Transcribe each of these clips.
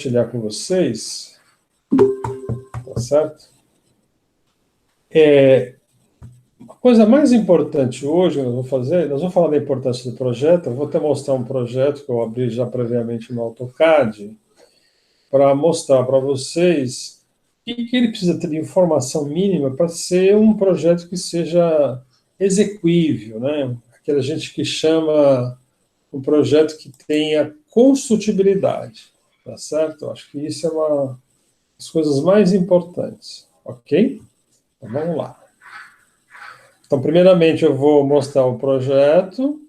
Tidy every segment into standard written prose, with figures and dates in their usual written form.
compartilhar com vocês, tá certo? A coisa mais importante hoje que nós vamos falar da importância do projeto. Eu vou até mostrar um projeto que eu abri já previamente no AutoCAD, para mostrar para vocês o que ele precisa ter de informação mínima para ser um projeto que seja execuível, né? Aquela gente que chama um projeto que tenha construtibilidade, tá certo? Eu acho que isso é uma das coisas mais importantes, ok? Então, vamos lá. Então, primeiramente, eu vou mostrar o projeto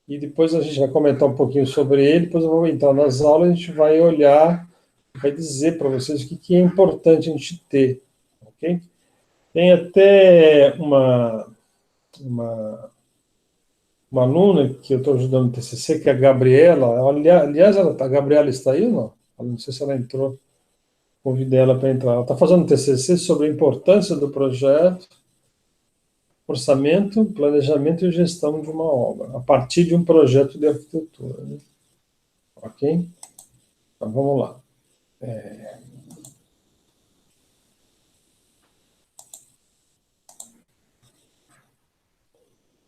e depois a gente vai comentar um pouquinho sobre ele, depois eu vou entrar nas aulas e a gente vai olhar, vai dizer para vocês o que é importante a gente ter, ok? Tem até uma aluna que eu estou ajudando no TCC, que é a Gabriela. Aliás, a Gabriela está aí ou não? Eu não sei se ela entrou. Convidei ela para entrar. Ela está fazendo um TCC sobre a importância do projeto, orçamento, planejamento e gestão de uma obra, a partir de um projeto de arquitetura. Né? Ok? Então, vamos lá.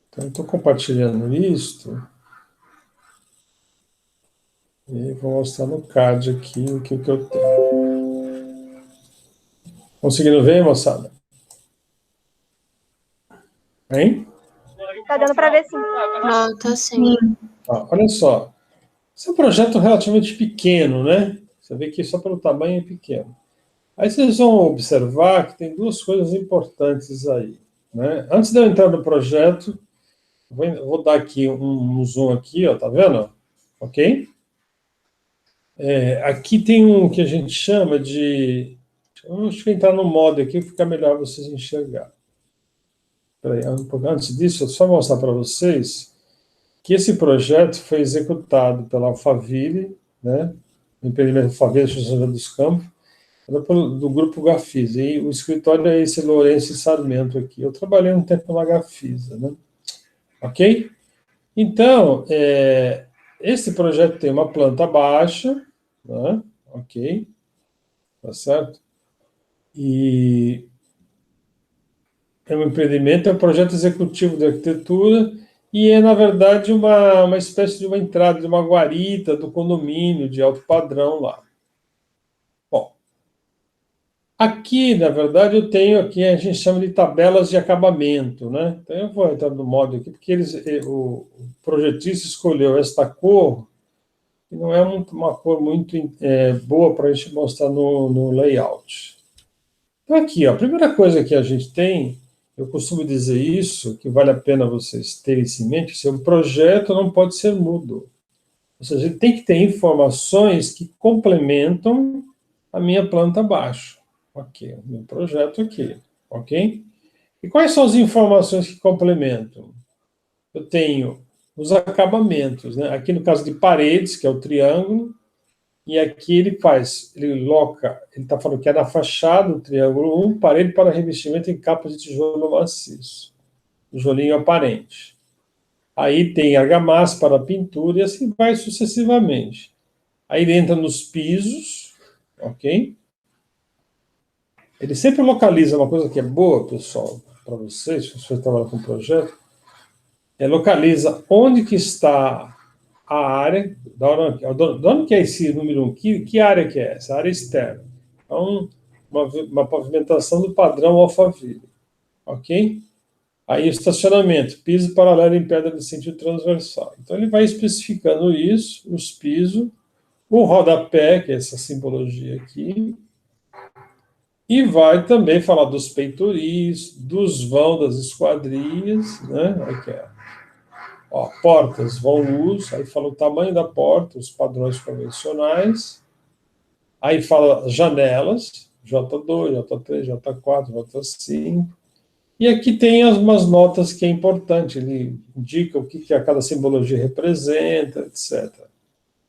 Então, eu estou compartilhando isto e vou mostrar no card aqui o que eu tenho. Conseguindo ver, moçada? Hein? Tá dando para ver sim. Tá sim. Olha só. Esse é um projeto relativamente pequeno, né? Você vê que só pelo tamanho é pequeno. Aí vocês vão observar que tem duas coisas importantes aí. Né? Antes de eu entrar no projeto, vou dar aqui um zoom aqui, ó, tá vendo? Ok? Aqui tem um que a gente chama de... Deixa eu entrar no modo aqui, fica melhor vocês enxergarem. Peraí, antes disso, eu só mostrar para vocês que esse projeto foi executado pela Alphaville, né? O empreendimento Alphaville de São José dos Campos, do grupo Gafisa. E o escritório é esse Lourenço Sarmento aqui. Eu trabalhei um tempo na Gafisa, né? Ok? Então, esse projeto tem uma planta baixa, né? Ok? Tá certo? E é um empreendimento, é um projeto executivo de arquitetura e é, na verdade, uma espécie de uma entrada, de uma guarita do condomínio de alto padrão lá. Bom, aqui, na verdade, eu tenho aqui, a gente chama de tabelas de acabamento, né? Então, eu vou entrar no modo aqui, porque o projetista escolheu esta cor, que não é uma cor muito boa para a gente mostrar no layout. Então, aqui, ó, a primeira coisa que a gente tem, eu costumo dizer isso, que vale a pena vocês terem isso em mente, que o projeto não pode ser mudo. Ou seja, ele tem que ter informações que complementam a minha planta baixa. Ok, o meu projeto aqui, ok? E quais são as informações que complementam? Eu tenho os acabamentos, né? Aqui no caso de paredes, que é o triângulo, e aqui ele está falando que é na fachada, o triângulo 1, parede para revestimento em capas de tijolo maciço, tijolinho aparente. Aí tem argamassa para pintura e assim vai sucessivamente. Aí ele entra nos pisos, ok? Ele sempre localiza uma coisa que é boa, pessoal, para vocês, se você trabalha com projeto, localiza onde que está a área, de onde que é esse número 1, que área que é essa? A área externa. Então, uma pavimentação do padrão Alphaville, ok? Aí o estacionamento, piso paralelo em pedra de sentido transversal. Então ele vai especificando isso, os pisos, o rodapé, que é essa simbologia aqui, e vai também falar dos peitoris, dos vãos das esquadrias, né? Aqui é. Ó, portas, vão luz, aí fala o tamanho da porta, os padrões convencionais, aí fala janelas, J2, J3, J4, J5, e aqui tem umas notas que é importante, ele indica o que a cada simbologia representa, etc.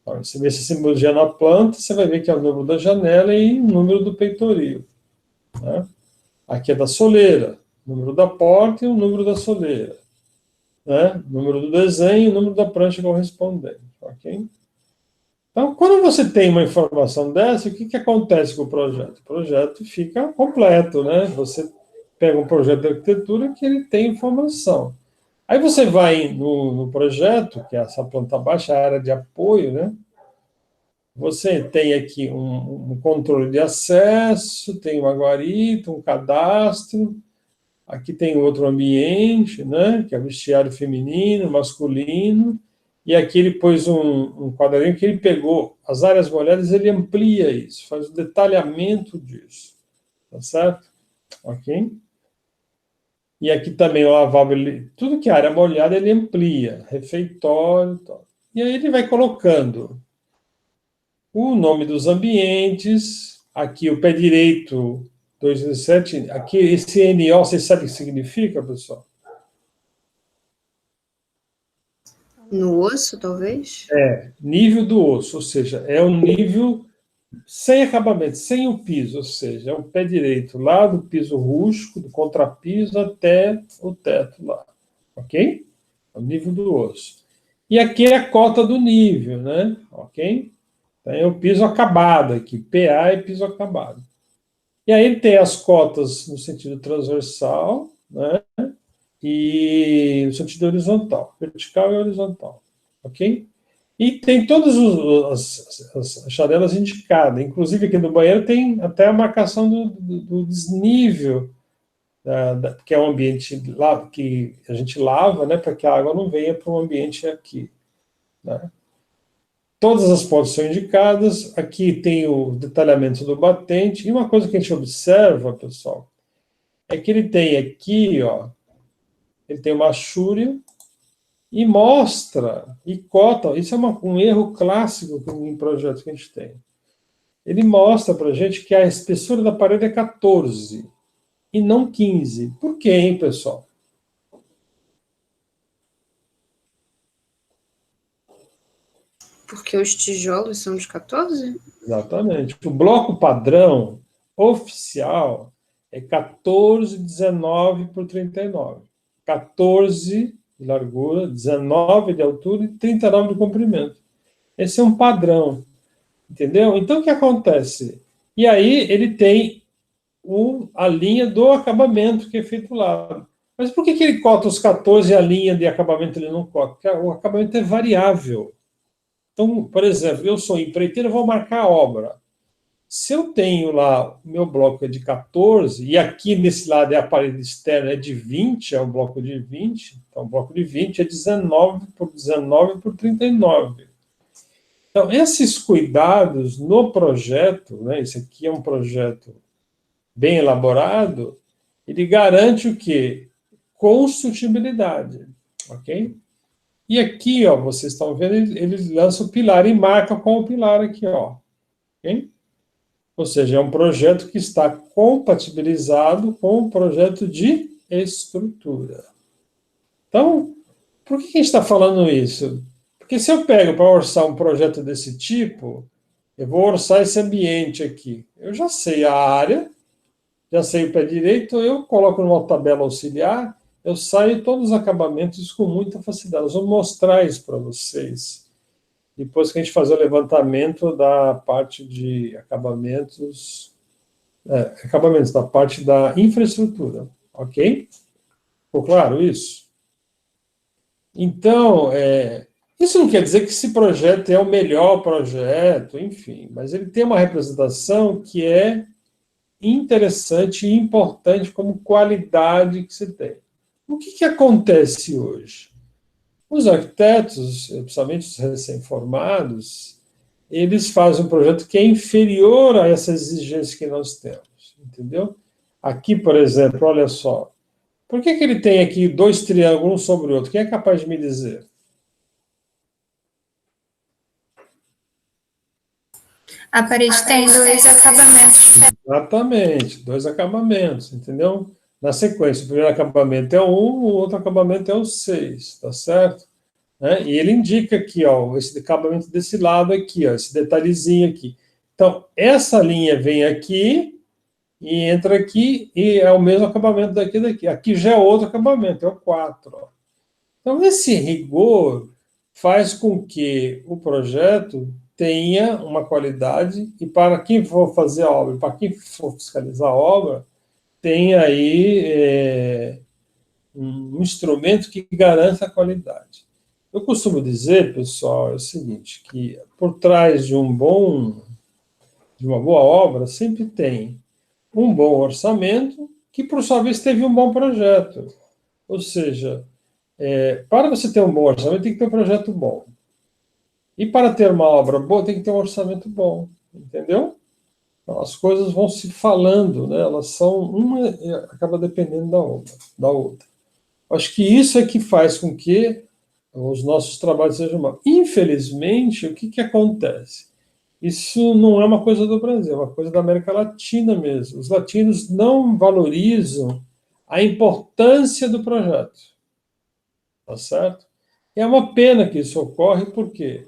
Então, você vê essa simbologia na planta, você vai ver que é o número da janela e o número do peitoril. Né? Aqui é da soleira, o número da porta e o número da soleira. Né? O número do desenho e o número da prancha correspondente. Ok? Então, quando você tem uma informação dessa, o que, que acontece com o projeto? O projeto fica completo, né? Você pega um projeto de arquitetura que ele tem informação. Aí você vai no projeto, que é essa planta baixa, a área de apoio, né? Você tem aqui um controle de acesso, tem uma guarita, um cadastro, aqui tem outro ambiente, né? Que é o vestiário feminino, masculino, e aqui ele pôs um quadradinho que ele pegou as áreas molhadas, ele amplia isso, faz o detalhamento disso, tá certo? Ok? E aqui também o lavável, tudo que é área molhada ele amplia, refeitório e tal. E aí ele vai colocando o nome dos ambientes, aqui o pé direito 217, aqui esse NO, vocês sabem o que significa, pessoal? No osso, talvez? Nível do osso, ou seja, é um nível sem acabamento, sem o piso, ou seja, é o pé direito lá do piso rústico, do contrapiso até o teto lá, ok? É o nível do osso. E aqui é a cota do nível, né? Ok? Então é o piso acabado aqui, PA é piso acabado. E aí ele tem as cotas no sentido transversal, né? E no sentido horizontal, vertical e horizontal, ok? E tem todas as chanelas indicadas, inclusive aqui no banheiro tem até a marcação do desnível, que é um ambiente lá, que a gente lava, né, para que a água não venha para o ambiente aqui, né? Todas as portas são indicadas, aqui tem o detalhamento do batente, e uma coisa que a gente observa, pessoal, é que ele tem aqui, ó, ele tem uma chúria, e mostra, e cota, isso é um erro clássico em projetos que a gente tem. Ele mostra para a gente que a espessura da parede é 14 e não 15. Por quê, hein, pessoal? Porque os tijolos são de 14? Exatamente. O bloco padrão oficial é 14, 19 por 39. 14 de largura, 19 de altura e 39 de comprimento. Esse é um padrão, entendeu? Então, o que acontece? E aí ele tem a linha do acabamento que é feito lá. Mas por que ele cota os 14 e a linha de acabamento ele não cota? Porque o acabamento é variável. Então, por exemplo, eu sou empreiteiro, eu vou marcar a obra. Se eu tenho lá, o meu bloco é de 14, e aqui nesse lado é a parede externa, é de 20, é um bloco de 20, então o bloco de 20 é 19 por 39. Então, esses cuidados no projeto, né, esse aqui é um projeto bem elaborado, ele garante o quê? Construtibilidade, ok? E aqui, ó, vocês estão vendo, ele lança o pilar e marca com o pilar aqui, ó, ok? Ou seja, é um projeto que está compatibilizado com o projeto de estrutura. Então, por que a gente está falando isso? Porque se eu pego para orçar um projeto desse tipo, eu vou orçar esse ambiente aqui. Eu já sei a área, já sei o pé direito, eu coloco numa tabela auxiliar, eu saio todos os acabamentos com muita facilidade. Nós vamos mostrar isso para vocês. Depois que a gente fazer o levantamento da parte de acabamentos, da parte da infraestrutura, ok? Ficou claro isso? Então, isso não quer dizer que esse projeto é o melhor projeto, enfim, mas ele tem uma representação que é interessante e importante como qualidade que se tem. O que acontece hoje? Os arquitetos, principalmente os recém-formados, eles fazem um projeto que é inferior a essa exigência que nós temos, entendeu? Aqui, por exemplo, olha só, por que ele tem aqui dois triângulos um sobre o outro? Quem é capaz de me dizer? A parede tem dois acabamentos. Exatamente, dois acabamentos, entendeu? Na sequência, o primeiro acabamento é o 1, o outro acabamento é o 6, tá certo? Né? E ele indica aqui, ó, esse acabamento desse lado aqui, ó, esse detalhezinho aqui. Então, essa linha vem aqui e entra aqui e é o mesmo acabamento daqui e daqui. Aqui já é outro acabamento, é o 4. Ó. Então, esse rigor faz com que o projeto tenha uma qualidade, e para quem for fazer a obra, para quem for fiscalizar a obra, tenha aí um instrumento que garanta a qualidade. Eu costumo dizer, pessoal, é o seguinte, que por trás de uma boa obra sempre tem um bom orçamento, que por sua vez teve um bom projeto. Ou seja, para você ter um bom orçamento, tem que ter um projeto bom. E para ter uma obra boa, tem que ter um orçamento bom. Entendeu? Então, as coisas vão se falando, né? Elas são uma acaba dependendo da outra. Acho que isso é que faz com que os nossos trabalhos sejam maus. Infelizmente, o que acontece? Isso não é uma coisa do Brasil, é uma coisa da América Latina mesmo. Os latinos não valorizam a importância do projeto. Tá certo? E é uma pena que isso ocorre, porque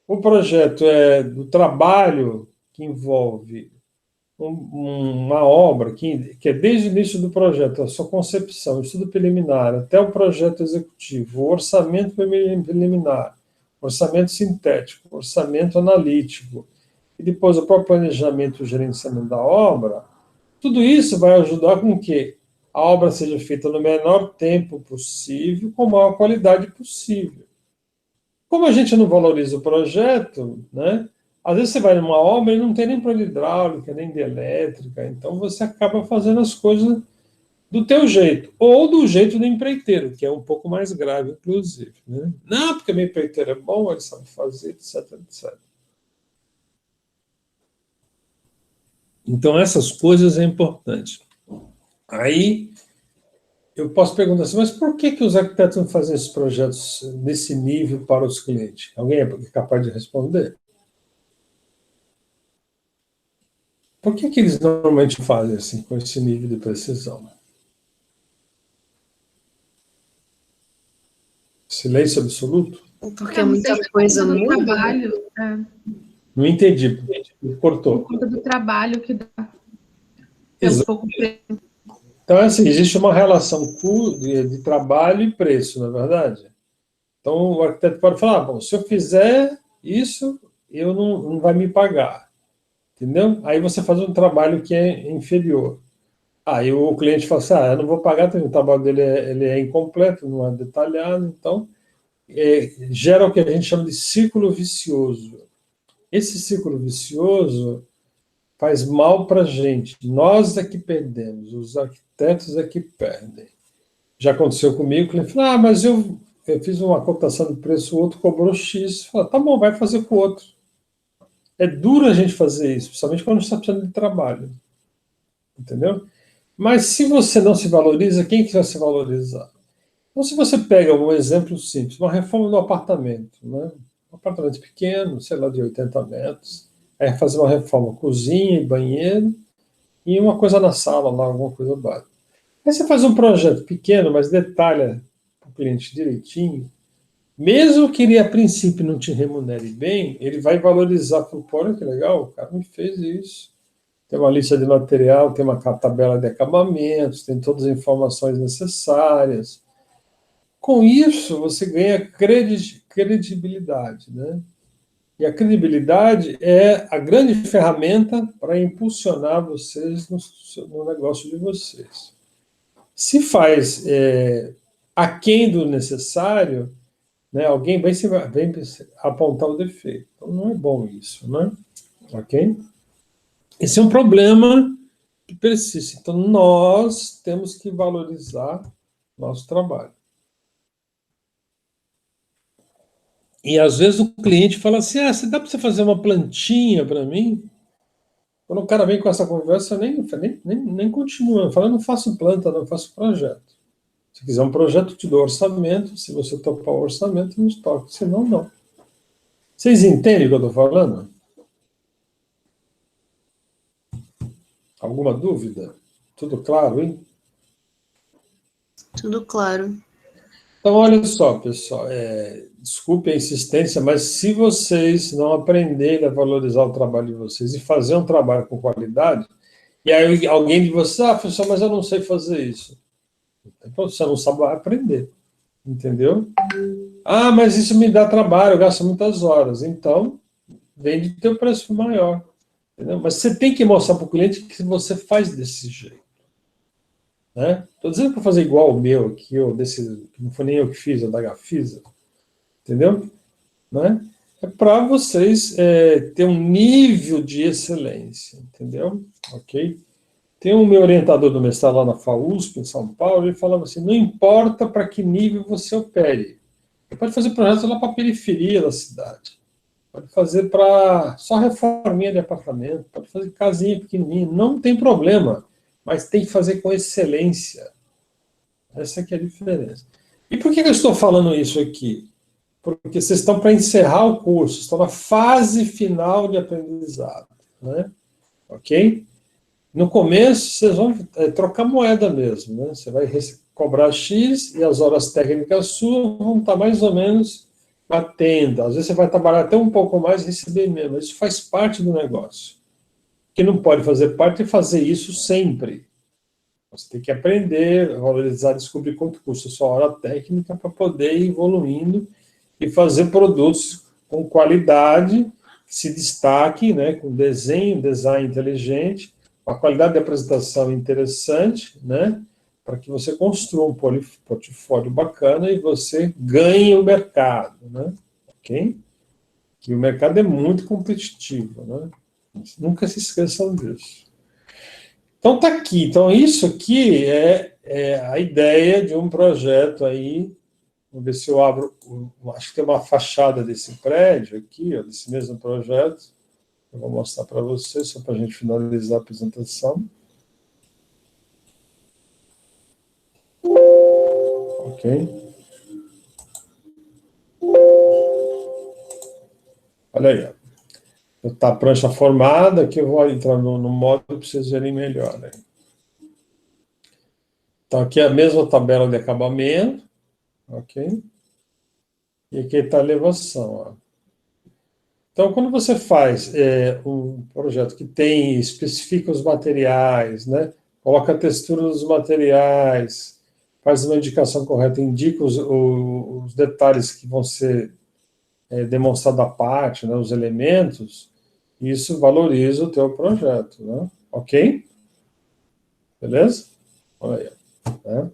o projeto é do trabalho que envolve uma obra que é desde o início do projeto, a sua concepção, o estudo preliminar, até o projeto executivo, o orçamento preliminar, orçamento sintético, orçamento analítico, e depois o próprio planejamento e o gerenciamento da obra. Tudo isso vai ajudar com que a obra seja feita no menor tempo possível, com a maior qualidade possível. Como a gente não valoriza o projeto, né? Às vezes você vai numa obra e não tem nem plano hidráulica, nem de elétrica, então você acaba fazendo as coisas do teu jeito, ou do jeito do empreiteiro, que é um pouco mais grave, inclusive. Né? Não, porque meu empreiteiro é bom, ele sabe fazer, etc, etc. Então, essas coisas é importante. Aí, eu posso perguntar assim, mas por que os arquitetos não fazem esses projetos nesse nível para os clientes? Alguém é capaz de responder? Por que eles normalmente fazem assim, com esse nível de precisão? Silêncio absoluto? Porque muita coisa do muda. trabalho, Não entendi, cortou. por conta do trabalho que dá. Exato. Pouco preço. Então, assim, existe uma relação de trabalho e preço, não é verdade? Então, o arquiteto pode falar, bom, se eu fizer isso, eu não vai me pagar. Entendeu? Aí você faz um trabalho que é inferior. Aí o cliente fala assim, eu não vou pagar, o trabalho dele ele é incompleto, não é detalhado, então gera o que a gente chama de ciclo vicioso. Esse ciclo vicioso faz mal para a gente. Nós é que perdemos, os arquitetos é que perdem. Já aconteceu comigo, o cliente falou, mas eu fiz uma cotação de preço, o outro cobrou X. Fala, tá bom, vai fazer com o outro. É duro a gente fazer isso, principalmente quando a gente está precisando de trabalho. Entendeu? Mas se você não se valoriza, quem que vai se valorizar? Então, se você pega um exemplo simples, uma reforma do apartamento, né? Um apartamento pequeno, sei lá, de 80 metros, aí fazer uma reforma, cozinha e banheiro, e uma coisa na sala, lá, alguma coisa básica. Aí você faz um projeto pequeno, mas detalha para o cliente direitinho, mesmo que ele, a princípio, não te remunere bem, ele vai valorizar, pô, olha que legal, o cara me fez isso. Tem uma lista de material, tem uma tabela de acabamentos, tem todas as informações necessárias. Com isso, você ganha credibilidade, né? E a credibilidade é a grande ferramenta para impulsionar vocês no negócio de vocês. Se faz aquém do necessário, né, alguém vem apontar o defeito. Então, não é bom isso, né? Ok? Esse é um problema que persiste. Então, nós temos que valorizar nosso trabalho. E, às vezes, o cliente fala assim, você dá para você fazer uma plantinha para mim? Quando o cara vem com essa conversa, eu nem continuo. Eu falo, eu não faço planta, não faço projeto. Se quiser um projeto, eu te dou orçamento. Se você topar o orçamento, eu me toque. Senão, não. Vocês entendem o que eu estou falando? Alguma dúvida? Tudo claro, hein? Tudo claro. Então, olha só, pessoal, desculpe a insistência, mas se vocês não aprenderem a valorizar o trabalho de vocês e fazer um trabalho com qualidade, e aí alguém de vocês, professor, mas eu não sei fazer isso. Então, você não sabe aprender, entendeu? Mas isso me dá trabalho, eu gasto muitas horas. Então, vende ter um preço maior. Entendeu? Mas você tem que mostrar para o cliente que você faz desse jeito. Né? Estou dizendo para fazer igual o meu aqui, ou desse, que não foi nem eu que fiz, é da Gafisa. Entendeu? Né? É para vocês ter um nível de excelência. Entendeu? Ok? Tem um meu orientador do mestrado lá na FAUSP, em São Paulo, ele falava assim, não importa para que nível você opere. Você pode fazer projetos lá para a periferia da cidade. Pode fazer para só reforminha de apartamento, pode fazer casinha pequenininha, não tem problema, mas tem que fazer com excelência. Essa aqui é a diferença. E por que eu estou falando isso aqui? Porque vocês estão para encerrar o curso, estão na fase final de aprendizado, né? Ok? No começo, vocês vão trocar moeda mesmo, né? Você vai cobrar X e as horas técnicas suas vão estar mais ou menos batendo. Às vezes você vai trabalhar até um pouco mais e receber menos. Isso faz parte do negócio. O que não pode fazer parte é fazer isso sempre. Você tem que aprender, valorizar, descobrir quanto custa a sua hora técnica para poder ir evoluindo e fazer produtos com qualidade, que se destaquem, né, com design inteligente, uma qualidade de apresentação interessante, né, para que você construa um portfólio bacana e você ganhe o mercado, né, ok? Que o mercado é muito competitivo, né? Nunca se esqueçam disso. Então tá aqui. Então isso aqui é a ideia de um projeto aí. Vamos ver se eu abro. Acho que tem uma fachada desse prédio aqui, ó, desse mesmo projeto. Eu vou mostrar para vocês, só para a gente finalizar a apresentação. Ok. Olha aí, ó. Está a prancha formada, aqui eu vou entrar no módulo para vocês verem melhor. Né? Então, aqui é a mesma tabela de acabamento, ok? E aqui está a elevação. Ó. Então, quando você faz um projeto que especifica os materiais, né? Coloca a textura dos materiais, faz uma indicação correta, indica os detalhes que vão ser demonstrados à parte, né? Os elementos, isso valoriza o teu projeto, né? Ok? Beleza? Olha aí. Né?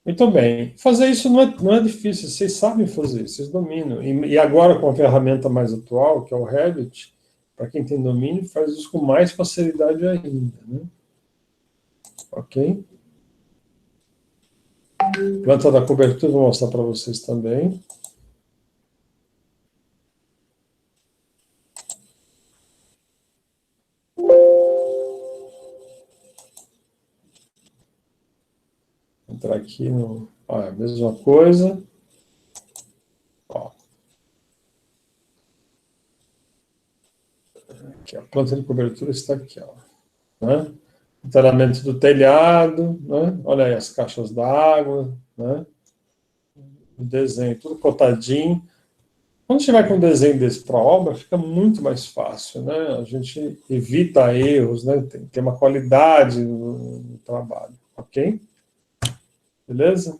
Muito bem. Fazer isso não é difícil, vocês sabem fazer, vocês dominam. E agora, com a ferramenta mais atual, que é o Revit, para quem tem domínio, faz isso com mais facilidade ainda. Né? Ok? Planta da cobertura, vou mostrar para vocês também. Entrar aqui no... Ah, é a mesma coisa. Ó. Aqui, a planta de cobertura está aqui. Ó. Né? Entalhamento do telhado. Né? Olha aí as caixas d'água. Né? O desenho, tudo cotadinho. Quando a gente vai com um desenho desse para a obra, fica muito mais fácil, né? A gente evita erros, né? Tem uma qualidade no trabalho, ok? Beleza?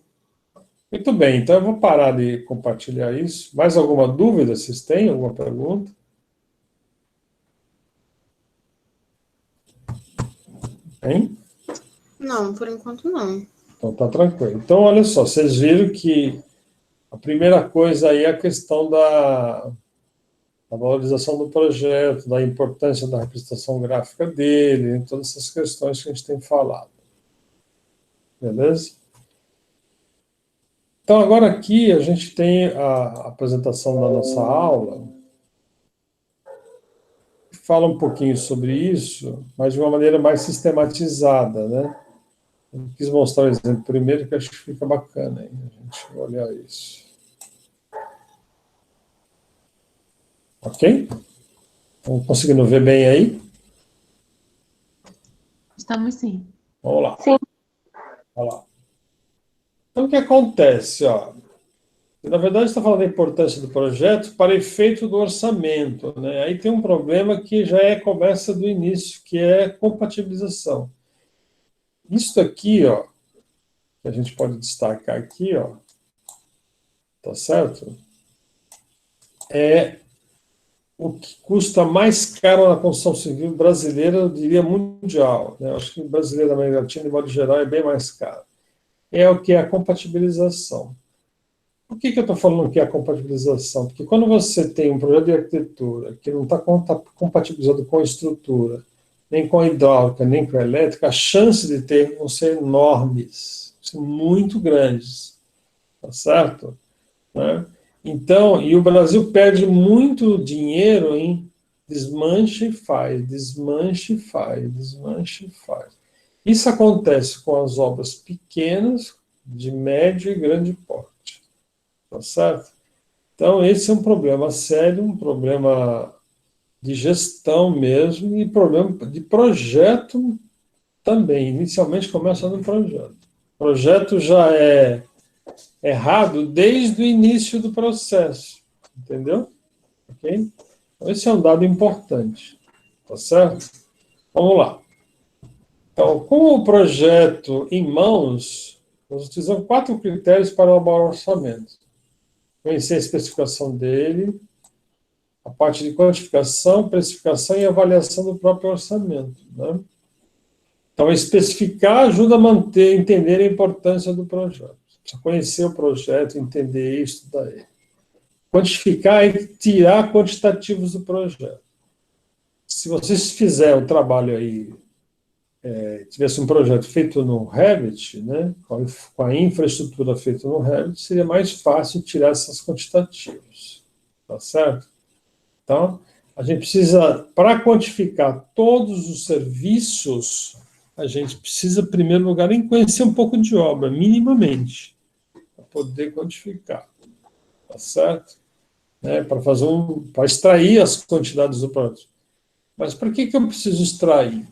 Muito bem, então eu vou parar de compartilhar isso. Mais alguma dúvida? Vocês têm alguma pergunta? Hein? Não, por enquanto não. Então tá tranquilo. Então, olha só, vocês viram que a primeira coisa aí é a questão da valorização do projeto, da importância da representação gráfica dele, todas essas questões que a gente tem falado. Beleza? Então, agora aqui a gente tem a apresentação da nossa aula, que fala um pouquinho sobre isso, mas de uma maneira mais sistematizada, né? Eu quis mostrar o exemplo primeiro, que acho que fica bacana aí, a gente olhar isso. Ok? Estão conseguindo ver bem aí? Estamos sim. Vamos lá. Sim. Vamos lá. Então, o que acontece? Ó? Na verdade, está falando da importância do projeto para efeito do orçamento. Né? Aí tem um problema que já começa do início, que é compatibilização. Isso aqui, ó, que a gente pode destacar aqui, ó, tá certo? É o que custa mais caro na construção civil brasileira, eu diria mundial, né? Eu acho que o brasileiro da América Latina, de modo geral, é bem mais caro. É o que é a compatibilização. Por que eu estou falando que é a compatibilização? Porque quando você tem um projeto de arquitetura que não está compatibilizado com a estrutura, nem com a hidráulica, nem com a elétrica, a chance de ter vão ser enormes, são muito grandes, tá certo? Né? Então, e o Brasil perde muito dinheiro em desmanche e faz, desmanche e faz, desmanche e faz. Isso acontece com as obras pequenas, de médio e grande porte, tá certo? Então, esse é um problema sério, um problema de gestão mesmo e problema de projeto também. Inicialmente começa no projeto. O projeto já é errado desde o início do processo, entendeu? Ok? Então, esse é um dado importante, tá certo? Vamos lá. Então, com o projeto em mãos, nós utilizamos 4 critérios para elaborar o orçamento. Conhecer a especificação dele, a parte de quantificação, precificação e avaliação do próprio orçamento, né? Então, especificar ajuda a manter, entender a importância do projeto. Precisa conhecer o projeto, entender e estudar ele. Quantificar é tirar quantitativos do projeto. Se vocês fizerem um trabalho aí, tivesse um projeto feito no Revit, né, com a infraestrutura feita no Revit, seria mais fácil tirar esses quantitativos, tá certo? Então, a gente precisa, para quantificar todos os serviços, a gente precisa, em primeiro lugar, em conhecer um pouco de obra, minimamente, para poder quantificar, tá certo? Né, para extrair as quantidades do produto. Mas para que eu preciso extrair?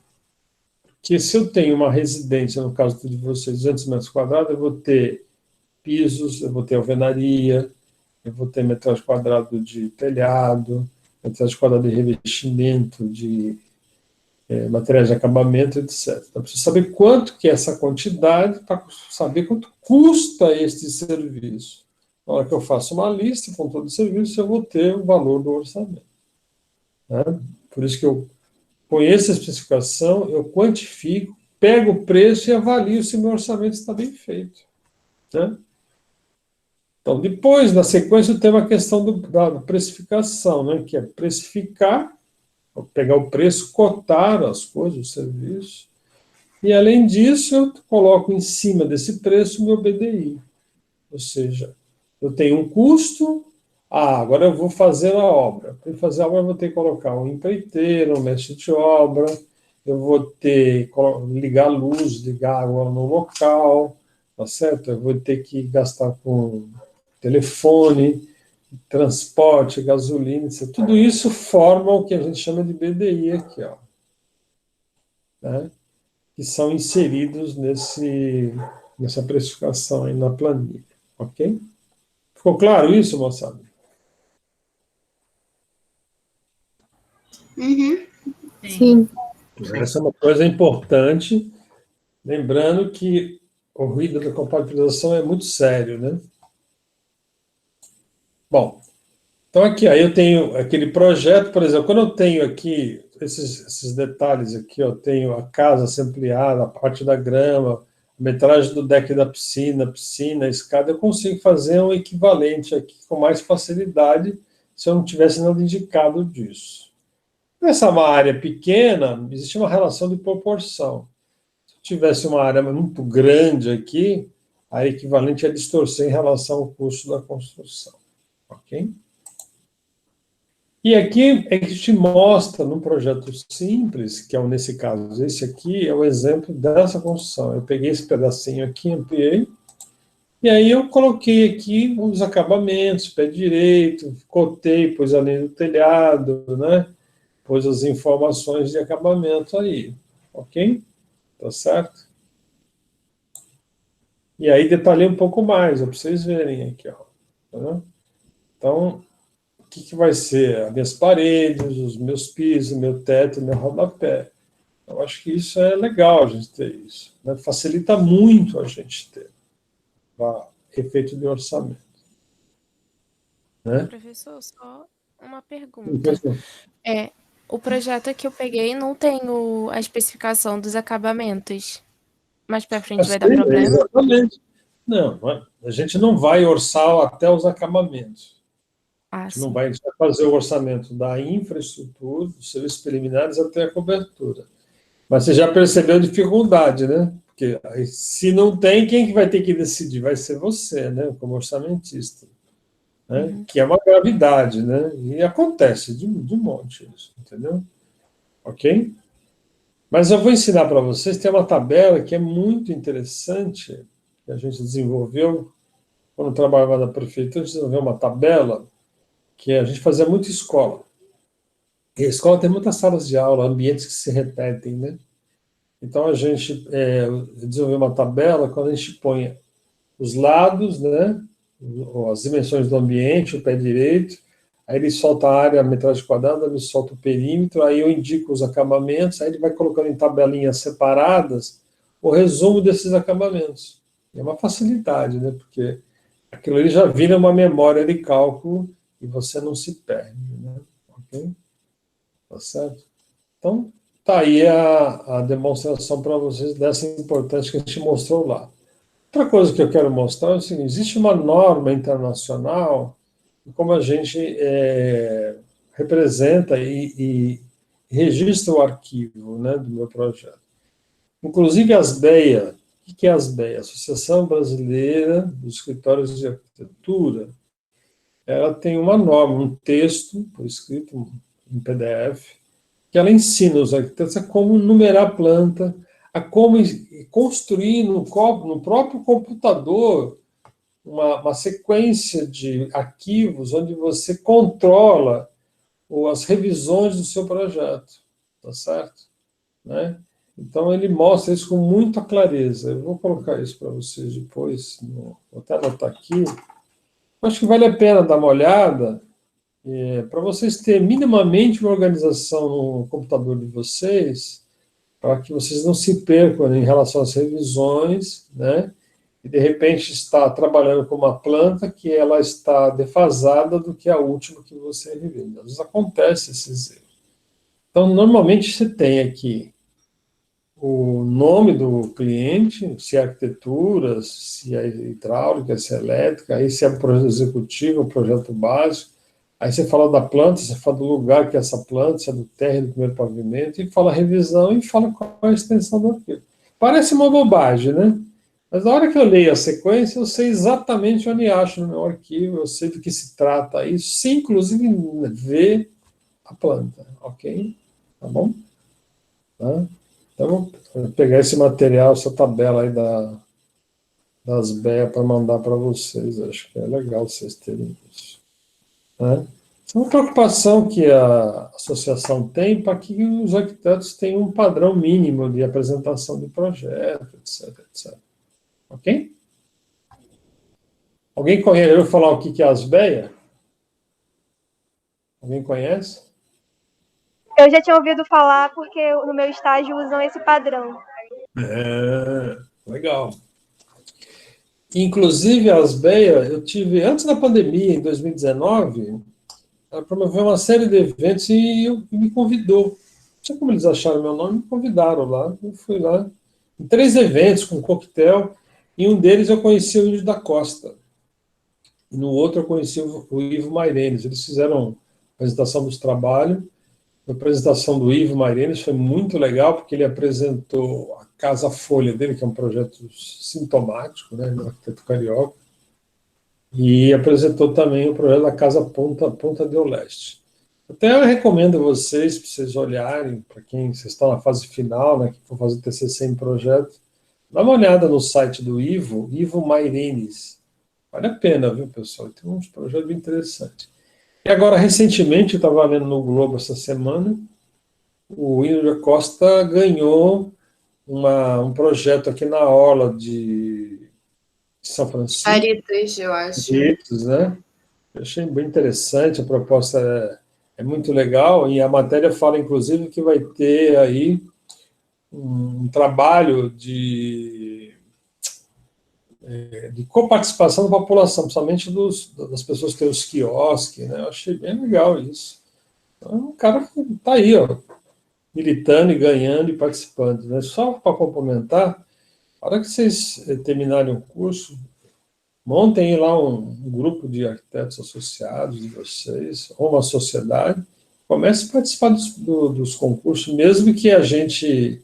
Porque se eu tenho uma residência, no caso de vocês, 200 metros quadrados, eu vou ter pisos, eu vou ter alvenaria, eu vou ter metragem quadrada de telhado, metragem quadrada de revestimento, de materiais de acabamento, etc. Então, eu preciso saber quanto que é essa quantidade para saber quanto custa este serviço. Na hora que eu faço uma lista com todo o serviço, eu vou ter o valor do orçamento. Né? Por isso que eu conheço a especificação, eu quantifico, pego o preço e avalio se o meu orçamento está bem feito. Né? Então, depois, na sequência, tem uma questão da precificação, né? Que é precificar, pegar o preço, cotar as coisas, o serviço, e, além disso, eu coloco em cima desse preço o meu BDI. Ou seja, eu tenho um custo, agora eu vou fazer a obra. Para fazer a obra, eu vou ter que colocar um empreiteiro, um mestre de obra, eu vou ter que ligar a luz, ligar água no local, tá certo? Eu vou ter que gastar com telefone, transporte, gasolina, etc. Tudo isso forma o que a gente chama de BDI aqui, ó, né? Que são inseridos nessa precificação aí na planilha, ok? Ficou claro isso, moçada? Uhum. Sim. Essa é uma coisa importante, lembrando que o ruído da compatibilização é muito sério, né? Bom, então aqui, aí eu tenho aquele projeto, por exemplo, quando eu tenho aqui esses detalhes aqui, eu tenho a casa ser ampliada, a parte da grama, a metragem do deck da piscina, a escada, eu consigo fazer um equivalente aqui com mais facilidade se eu não tivesse nada indicado disso. Nessa é uma área pequena, existe uma relação de proporção. Se eu tivesse uma área muito grande aqui, a equivalente é distorcer em relação ao custo da construção. Ok? E aqui é que te mostra, num projeto simples, que é nesse caso, esse aqui é o exemplo dessa construção. Eu peguei esse pedacinho aqui, ampliei, e aí eu coloquei aqui os acabamentos, pé direito, cotei, pus a linha do telhado, né? Pus as informações de acabamento aí, ok? Tá certo? E aí detalhei um pouco mais, para vocês verem aqui, ó. Tá? Então, o que vai ser? As minhas paredes, os meus pisos, meu teto, meu rodapé. Eu acho que isso é legal a gente ter isso. Né? Facilita muito a gente ter efeito de orçamento. Né? Professor, só Uma pergunta. O projeto que eu peguei não tem a especificação dos acabamentos. Mais pra frente vai dar Sim, problema? exatamente. Não, a gente não vai orçar até os acabamentos. A gente não vai fazer o orçamento da infraestrutura, dos serviços preliminares até a cobertura. Mas você já percebeu a dificuldade, né? Porque se não tem, quem que vai ter que decidir? Vai ser você, né? Como orçamentista. Né? Que é uma gravidade, né? E acontece de monte isso, entendeu? Ok? Mas eu vou ensinar para vocês, tem uma tabela que é muito interessante, que a gente desenvolveu, quando trabalhava na prefeitura, a gente desenvolveu uma tabela que a gente fazia muita escola. E a escola tem muitas salas de aula, ambientes que se repetem, né? Então, a gente desenvolveu uma tabela quando a gente põe os lados, né? As dimensões do ambiente, o pé direito, aí ele solta a área, a metragem quadrada, ele solta o perímetro, aí eu indico os acabamentos, aí ele vai colocando em tabelinhas separadas o resumo desses acabamentos. É uma facilidade, né? Porque aquilo ali já vira uma memória de cálculo e você não se perde, né? Ok? Tá certo? Então, tá aí a demonstração para vocês dessa importância que a gente mostrou lá. Outra coisa que eu quero mostrar é o seguinte, existe uma norma internacional de como a gente representa e registra o arquivo, né, do meu projeto. Inclusive a ASBEA. O que é a ASBEA? Associação Brasileira dos Escritórios de Arquitetura. Ela tem uma norma, um texto, por escrito em PDF, que ela ensina os arquitetos a como numerar a planta, a como construir no próprio computador uma sequência de arquivos onde você controla as revisões do seu projeto, tá certo? Né? Então, ele mostra isso com muita clareza. Eu vou colocar isso para vocês depois, vou até anotar aqui. Acho que vale a pena dar uma olhada, para vocês terem minimamente uma organização no computador de vocês, para que vocês não se percam em relação às revisões, né? E, de repente, está trabalhando com uma planta que ela está defasada do que a última que você reviu. Às vezes acontece esses erros. Então, normalmente, você tem aqui o nome do cliente, se é arquitetura, se é hidráulica, se é elétrica, aí se é projeto executivo, projeto básico, aí você fala da planta, você fala do lugar que é essa planta, se é do térreo, do primeiro pavimento, e fala a revisão e fala qual é a extensão do arquivo. Parece uma bobagem, né? Mas na hora que eu leio a sequência, eu sei exatamente onde acho no meu arquivo, eu sei do que se trata isso, sem inclusive ver a planta, ok? Tá bom? Tá? Então, vou pegar esse material, essa tabela aí das BEA para mandar para vocês. Acho que é legal vocês terem isso. Né? Isso é uma preocupação que a associação tem para que os arquitetos tenham um padrão mínimo de apresentação de projeto, etc, etc. Ok? Alguém conhece? Eu vou falar o que é as BEA? Alguém conhece? Eu já tinha ouvido falar porque no meu estágio usam esse padrão. Legal. Inclusive, as BEA, eu tive, antes da pandemia, em 2019, ela promoveu uma série de eventos e me convidou. Não sei como eles acharam meu nome, me convidaram lá. Eu fui lá, em 3 eventos com coquetel, e um deles eu conheci o Índio da Costa. E no outro eu conheci o Ivo Mairenes. Eles fizeram a apresentação dos trabalhos. A apresentação do Ivo Mairenes foi muito legal, porque ele apresentou a Casa Folha dele, que é um projeto sintomático, né, do arquiteto carioca, e apresentou também o projeto da Casa Ponta do Leste. Até eu recomendo a vocês, para vocês olharem, para quem vocês estão na fase final, né, que for fazer TCC em projeto, dá uma olhada no site do Ivo Mairenes. Vale a pena, viu, pessoal? Tem uns projetos bem interessantes. E agora, recentemente, eu estava vendo no Globo essa semana, o Índio da Costa ganhou um projeto aqui na orla de São Francisco. Aritas, eu acho. Aritas, né? Eu achei bem interessante, a proposta é muito legal, e a matéria fala, inclusive, que vai ter aí um trabalho de de coparticipação da população, principalmente das pessoas que têm os quiosques, né? Eu achei bem legal isso. Então, o cara está aí, ó, militando e ganhando e participando, né? Só para complementar, a hora que vocês terminarem o curso, montem lá um grupo de arquitetos associados de vocês, ou uma sociedade, comece a participar dos concursos, mesmo que a gente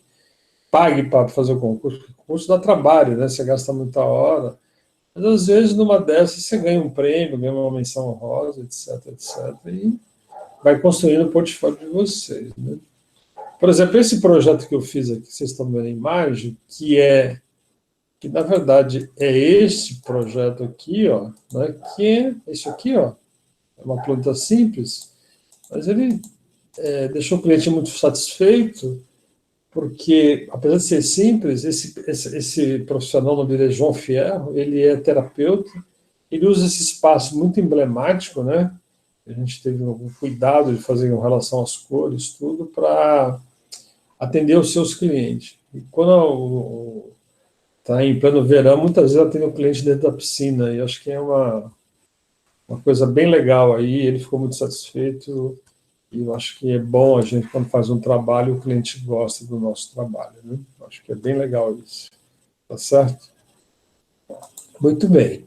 pague para fazer o concurso, porque o concurso dá trabalho, né? Você gasta muita hora, mas às vezes numa dessas você ganha um prêmio, ganha uma menção honrosa, etc, etc, e vai construindo o portfólio de vocês, né? Por exemplo, esse projeto que eu fiz aqui, vocês estão vendo a imagem, que na verdade é esse projeto aqui, ó, né, que é esse aqui, ó, é uma planta simples, mas ele deixou o cliente muito satisfeito, porque, apesar de ser simples, esse profissional, o nome dele é João Fierro, ele é terapeuta, ele usa esse espaço muito emblemático, né? A gente teve um cuidado de fazer em relação às cores, tudo, para atender os seus clientes. E quando está em pleno verão, muitas vezes atende o cliente dentro da piscina, e acho que é uma coisa bem legal aí, ele ficou muito satisfeito, e eu acho que é bom a gente, quando faz um trabalho, o cliente gosta do nosso trabalho, né? Acho que é bem legal isso. Tá certo? Muito bem.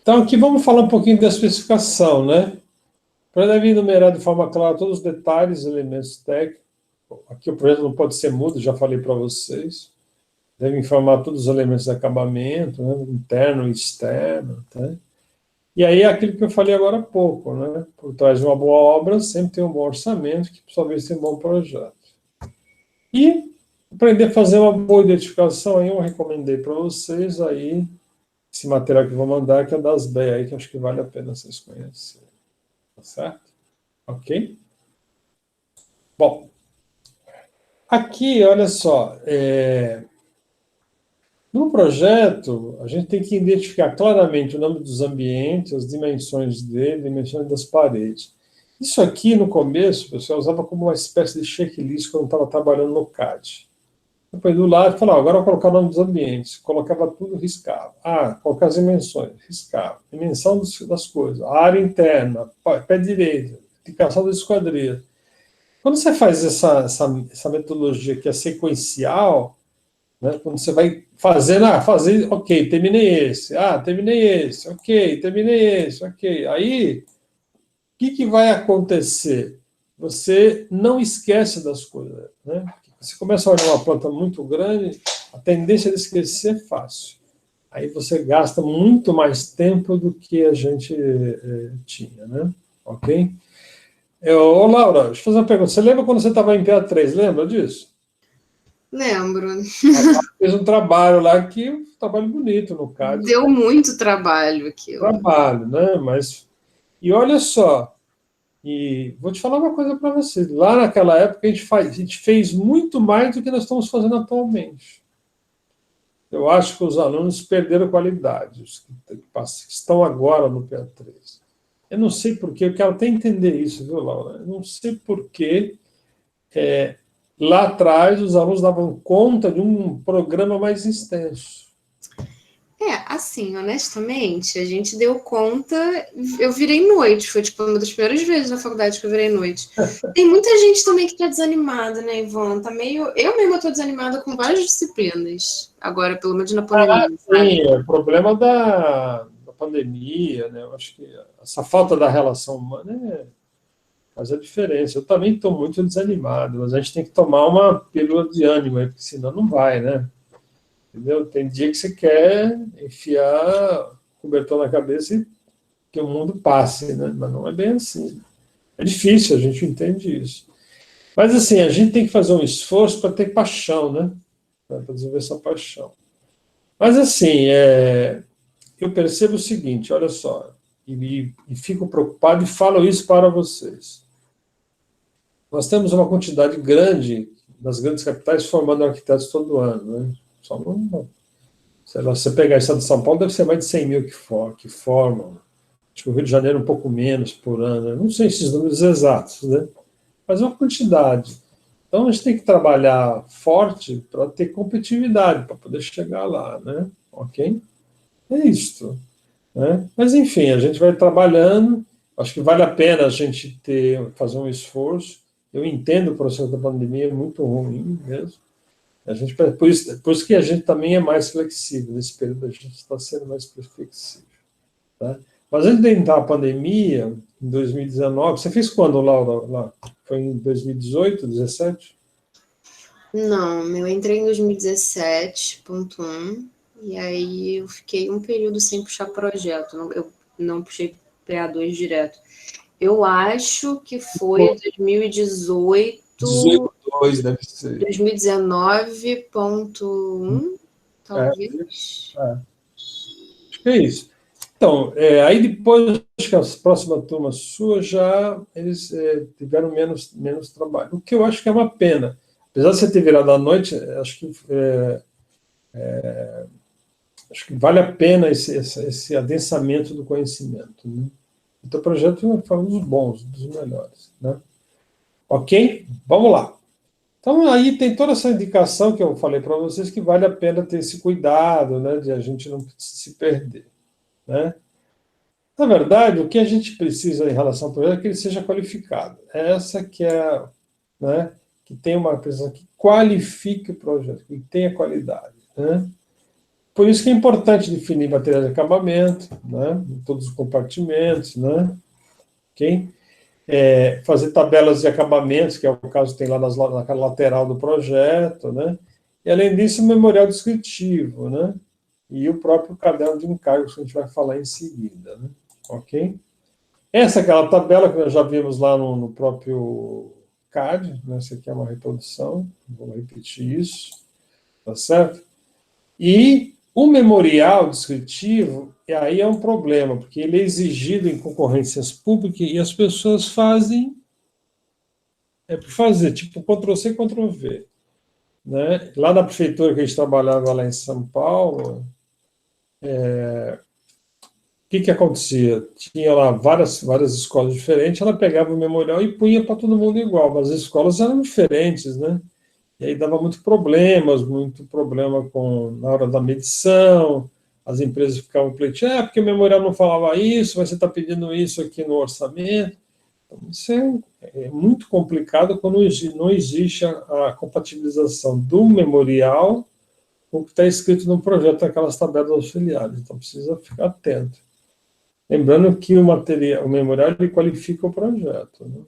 Então, aqui vamos falar um pouquinho da especificação, né? Para deve enumerar de forma clara todos os detalhes, elementos técnicos. Aqui o projeto não pode ser mudo, já falei para vocês. Deve informar todos os elementos de acabamento, né? Interno e externo, tá? E aí é aquilo que eu falei agora há pouco, né? Por trás de uma boa obra, sempre tem um bom orçamento, que talvez tenha um bom projeto. E aprender a fazer uma boa identificação, aí eu recomendei para vocês aí, esse material que eu vou mandar, que é das BEA aí, que acho que vale a pena vocês conhecerem. Tá certo? Ok? Bom, aqui, olha só, no projeto, a gente tem que identificar claramente o nome dos ambientes, as dimensões dele, dimensões das paredes. Isso aqui, no começo, o pessoal usava como uma espécie de checklist quando estava trabalhando no CAD. Depois do lado, falava, agora eu vou colocar o nome dos ambientes. Colocava tudo, riscava. Colocar as dimensões, riscava. Dimensão das coisas, a área interna, pé direito, indicação da esquadria. Quando você faz essa metodologia que é sequencial, né, quando você vai fazendo, ok, terminei esse, ok, terminei esse, ok. Aí, o que vai acontecer? Você não esquece das coisas, né? Você começa a olhar uma planta muito grande, a tendência de esquecer é fácil. Aí você gasta muito mais tempo do que a gente tinha, né? Ok? Ô, Laura, deixa eu fazer uma pergunta. Você lembra quando você estava em PA3? Lembra disso? Lembro. Fez um trabalho lá um trabalho bonito no CAD. Deu muito trabalho aquilo. Trabalho, né? Mas, e olha só, e vou te falar uma coisa para você. Lá naquela época a gente fez muito mais do que nós estamos fazendo atualmente. Eu acho que os alunos perderam qualidade, os que estão agora no PA3. Eu não sei porquê, eu quero até entender isso, viu, Laura? Eu não sei porquê. Lá atrás, os alunos davam conta de um programa mais extenso. Assim, honestamente, a gente deu conta, eu virei noite, foi tipo uma das primeiras vezes na faculdade que eu virei noite. Tem muita gente também que tá desanimada, né, Ivone? Eu mesma tô desanimada com várias disciplinas, agora, pelo menos na pandemia. Sim, é o problema da pandemia, né? Eu acho que essa falta da relação humana faz a diferença. Eu também estou muito desanimado, mas a gente tem que tomar uma pílula de ânimo, porque senão não vai, né? Entendeu? Tem dia que você quer enfiar o cobertor na cabeça e que o mundo passe, né? Mas não é bem assim. É difícil, a gente entende isso. Mas, assim, a gente tem que fazer um esforço para ter paixão, né? Para desenvolver essa paixão. Mas, assim, eu percebo o seguinte, olha só, e fico preocupado e falo isso para vocês. Nós temos uma quantidade grande das grandes capitais formando arquitetos todo ano, né? Só não, sei lá, se você pegar o estado de São Paulo, deve ser mais de 100 mil que formam. Acho que o Rio de Janeiro um pouco menos por ano. Eu não sei esses números exatos, né? Mas é uma quantidade. Então, a gente tem que trabalhar forte para ter competitividade, para poder chegar lá, né? Ok? É isto. Né? Mas, enfim, a gente vai trabalhando. Acho que vale a pena a gente fazer um esforço. Eu entendo o processo da pandemia, é muito ruim mesmo. Por isso que a gente também é mais flexível. Nesse período, a gente está sendo mais flexível. Tá? Mas antes de entrar a pandemia, em 2019, você fez quando, Laura? Lá? Foi em 2018, 2017? Não, eu entrei em 2017.1 e aí eu fiquei um período sem puxar projeto. Eu não puxei PA2 direto. Eu acho que foi 2018. 18.2 deve ser. 2019.1, talvez. Acho que é isso. Então, aí depois, acho que as próximas turmas suas já eles tiveram menos trabalho, o que eu acho que é uma pena. Apesar de você ter virado à noite, acho que vale a pena esse adensamento do conhecimento. Né? O teu projeto foi um dos bons, dos melhores. Né? Ok? Vamos lá. Então, aí tem toda essa indicação que eu falei para vocês que vale a pena ter esse cuidado, né, de a gente não se perder. Né? Na verdade, o que a gente precisa em relação ao projeto é que ele seja qualificado. Essa que é, né, que tem uma pessoa que qualifique o projeto, que tenha qualidade. Né? Por isso que é importante definir materiais de acabamento, né, em todos os compartimentos, né, ok? Fazer tabelas de acabamentos, que é o caso que tem lá na lateral do projeto, né? E, além disso, o memorial descritivo, né? E o próprio caderno de encargos, que a gente vai falar em seguida, né? Ok? Essa é aquela tabela que nós já vimos lá no próprio CAD, né? Essa aqui é uma reprodução, vou repetir isso, tá certo? E o memorial descritivo, aí é um problema, porque ele é exigido em concorrências públicas e as pessoas fazem por fazer, tipo Ctrl-C, Ctrl-V. Né? Lá na prefeitura que a gente trabalhava lá em São Paulo, o que acontecia? Tinha lá várias escolas diferentes, ela pegava o memorial e punha para todo mundo igual, mas as escolas eram diferentes, né? E aí dava muito problema na hora da medição, as empresas ficavam pleiteando, porque o memorial não falava isso, mas você está pedindo isso aqui no orçamento. Então, isso é muito complicado quando não existe a compatibilização do memorial com o que está escrito no projeto, aquelas tabelas auxiliares. Então, precisa ficar atento. Lembrando que o memorial ele qualifica o projeto. Né?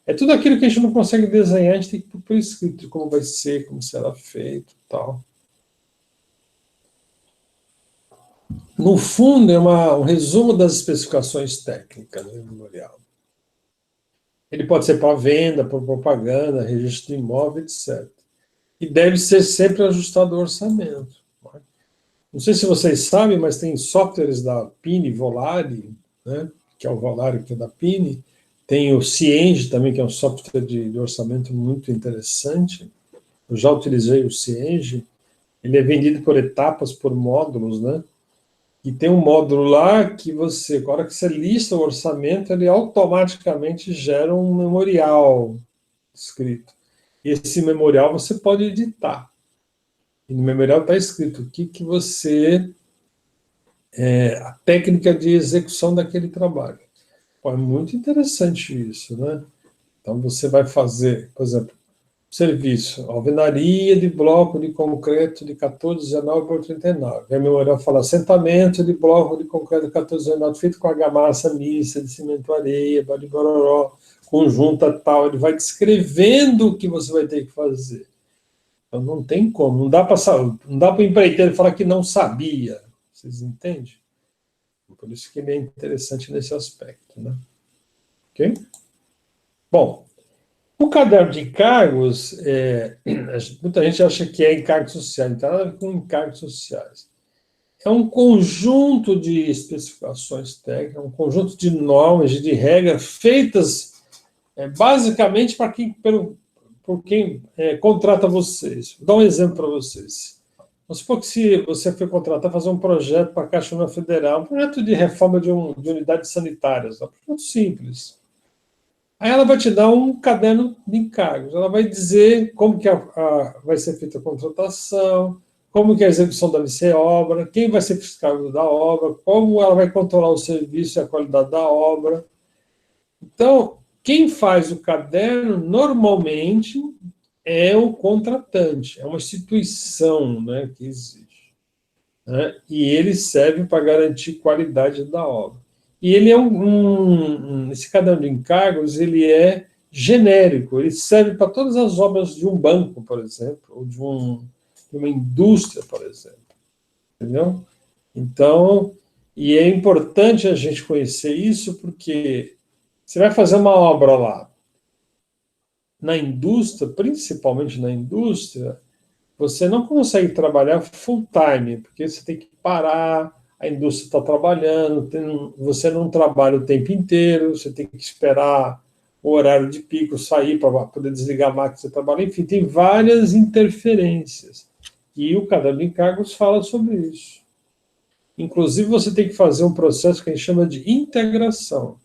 É tudo aquilo que a gente não consegue desenhar, a gente tem que pôr por escrito como vai ser, como será feito e tal. No fundo, é um resumo das especificações técnicas do memorial. Ele pode ser para venda, para propaganda, registro de imóvel, etc. E deve ser sempre ajustado ao orçamento. Não sei se vocês sabem, mas tem softwares da Pini, Volare, né, que é o Volare que é da Pini, tem o Cienge também, que é um software de orçamento muito interessante. Eu já utilizei o Cienge. Ele é vendido por etapas, por módulos, né? E tem um módulo lá que a hora que você lista o orçamento, ele automaticamente gera um memorial escrito. E esse memorial você pode editar. E no memorial está escrito o que você... a técnica de execução daquele trabalho. Pô, é muito interessante isso, né? Então, você vai fazer, por exemplo, serviço, alvenaria de bloco de concreto de 14,19 por 39. Aí o memorial fala assentamento de bloco de concreto de 14,19, feito com argamassa mista, de cimento areia, balibororó, conjunta tal. Ele vai descrevendo o que você vai ter que fazer. Então, não tem como. Não dá para o empreiteiro falar que não sabia. Vocês entendem? Por isso que ele é interessante nesse aspecto. Né? Ok? Bom, o caderno de encargos, muita gente acha que é encargos sociais, não tem nada a ver com encargos sociais. É um conjunto de especificações técnicas, um conjunto de normas, de regras feitas basicamente por quem contrata vocês. Vou dar um exemplo para vocês. Vamos supor que se você foi contratar fazer um projeto para a Caixa Econômica Federal, um projeto de reforma de unidades sanitárias, um projeto simples. Aí ela vai te dar um caderno de encargos. Ela vai dizer como que vai ser feita a contratação, como que a execução deve ser obra, quem vai ser fiscal da obra, como ela vai controlar o serviço e a qualidade da obra. Então, quem faz o caderno, normalmente, é o contratante, é uma instituição, né, que existe. Né, e ele serve para garantir qualidade da obra. E ele é esse caderno de encargos, ele é genérico, ele serve para todas as obras de um banco, por exemplo, ou de uma indústria, por exemplo. Entendeu? Então, e é importante a gente conhecer isso, porque você vai fazer uma obra lá, na indústria, principalmente na indústria, você não consegue trabalhar full time, porque você tem que parar, a indústria está trabalhando, você não trabalha o tempo inteiro, você tem que esperar o horário de pico sair para poder desligar a máquina que você trabalha, enfim, tem várias interferências. E o caderno de encargos fala sobre isso. Inclusive, você tem que fazer um processo que a gente chama de integração.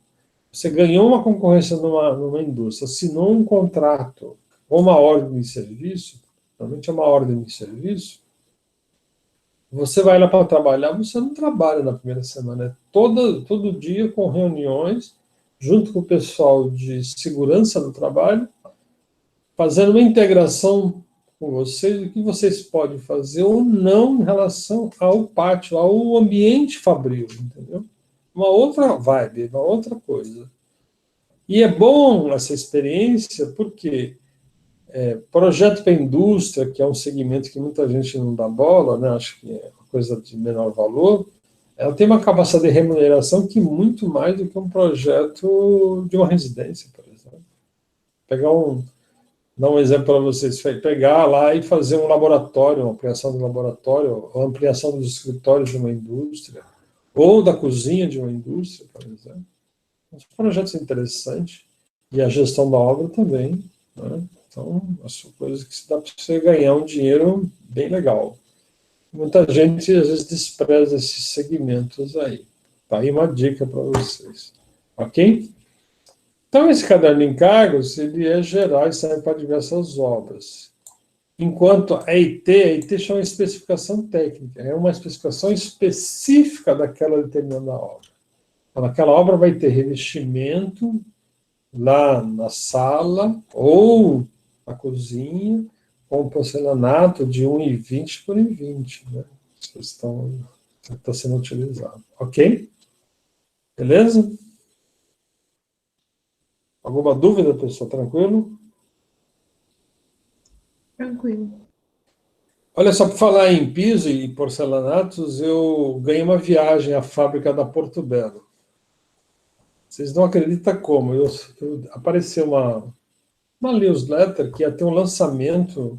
Você ganhou uma concorrência numa indústria, assinou um contrato ou uma ordem de serviço, normalmente é uma ordem de serviço, você vai lá para trabalhar, você não trabalha na primeira semana, é todo dia com reuniões, junto com o pessoal de segurança do trabalho, fazendo uma integração com vocês, o que vocês podem fazer ou não em relação ao pátio, ao ambiente fabril, entendeu? Uma outra vibe, uma outra coisa. E é bom essa experiência porque projeto para a indústria, que é um segmento que muita gente não dá bola, né? Acho que é uma coisa de menor valor, ela tem uma capacidade de remuneração que muito mais do que um projeto de uma residência, por exemplo. Dar um exemplo para vocês, pegar lá e fazer um laboratório, uma ampliação do laboratório, ou ampliação dos escritórios de uma indústria, ou da cozinha de uma indústria, por exemplo. São projetos interessantes, e a gestão da obra também, né? Então, são coisas que dá para você ganhar um dinheiro bem legal. Muita gente, às vezes, despreza esses segmentos aí. Tá aí uma dica para vocês. Ok? Então, esse caderno de encargos, ele é geral e serve para diversas obras. Enquanto a EIT chama especificação técnica, é uma especificação específica daquela determinada obra. Então, aquela obra vai ter revestimento lá na sala ou na cozinha, com porcelanato de 1,20 por 1,20, né? Que está sendo utilizado. Ok? Beleza? Alguma dúvida, pessoal? Tranquilo? Tranquilo. Olha só, para falar em piso e porcelanatos, eu ganhei uma viagem à fábrica da Porto Belo. Vocês não acreditam como. Apareceu uma newsletter que ia ter um lançamento,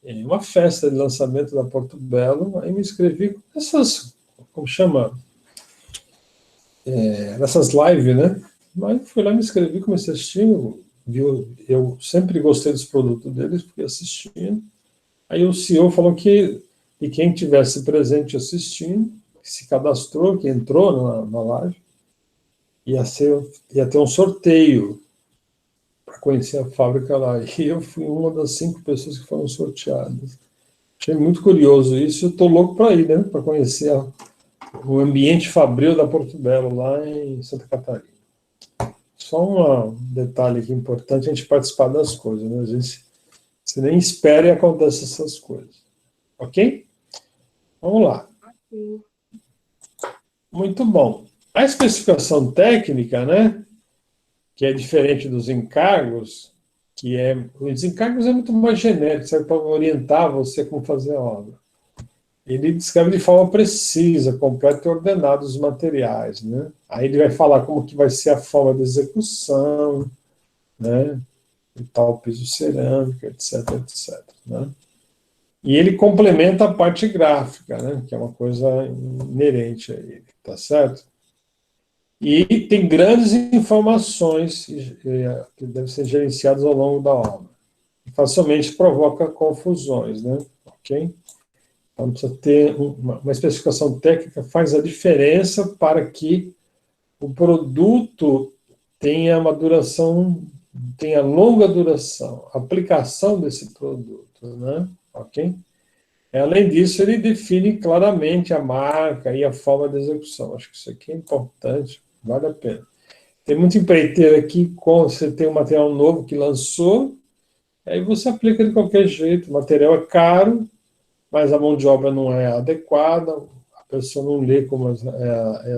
uma festa de lançamento da Porto Belo, aí me inscrevi com essas, como chama? Nessas lives, né? Mas fui lá, me inscrevi, comecei a assistir, eu sempre gostei dos produtos deles, fui assistindo. Aí o CEO falou que quem tivesse presente assistindo, que se cadastrou, que entrou na live, ia ter um sorteio para conhecer a fábrica lá. E eu fui uma das 5 pessoas que foram sorteadas. Achei muito curioso isso, eu estou louco para ir, né? Para conhecer o ambiente fabril da Porto Belo, lá em Santa Catarina. Só um detalhe aqui importante, a gente participar das coisas, né? Às vezes você nem espera e acontecem essas coisas. Ok? Vamos lá. Muito bom. A especificação técnica, né? Que é diferente dos encargos, os encargos é muito mais genérico, serve para orientar você como fazer a obra. Ele descreve de forma precisa, completa e ordenada os materiais, né? Aí ele vai falar como que vai ser a forma de execução, né? E tal piso cerâmico, etc, etc, né? E ele complementa a parte gráfica, né? Que é uma coisa inerente a ele, tá certo? E tem grandes informações que devem ser gerenciadas ao longo da obra. E facilmente provoca confusões, né? Ok? Então, precisa ter uma especificação técnica, faz a diferença para que o produto tenha uma duração, tenha longa duração, aplicação desse produto, né? Ok? Além disso, ele define claramente a marca e a forma de execução. Acho que isso aqui é importante, vale a pena. Tem muito empreiteiro aqui, quando você tem um material novo que lançou, aí você aplica de qualquer jeito, o material é caro, mas a mão de obra não é adequada, a pessoa não lê como as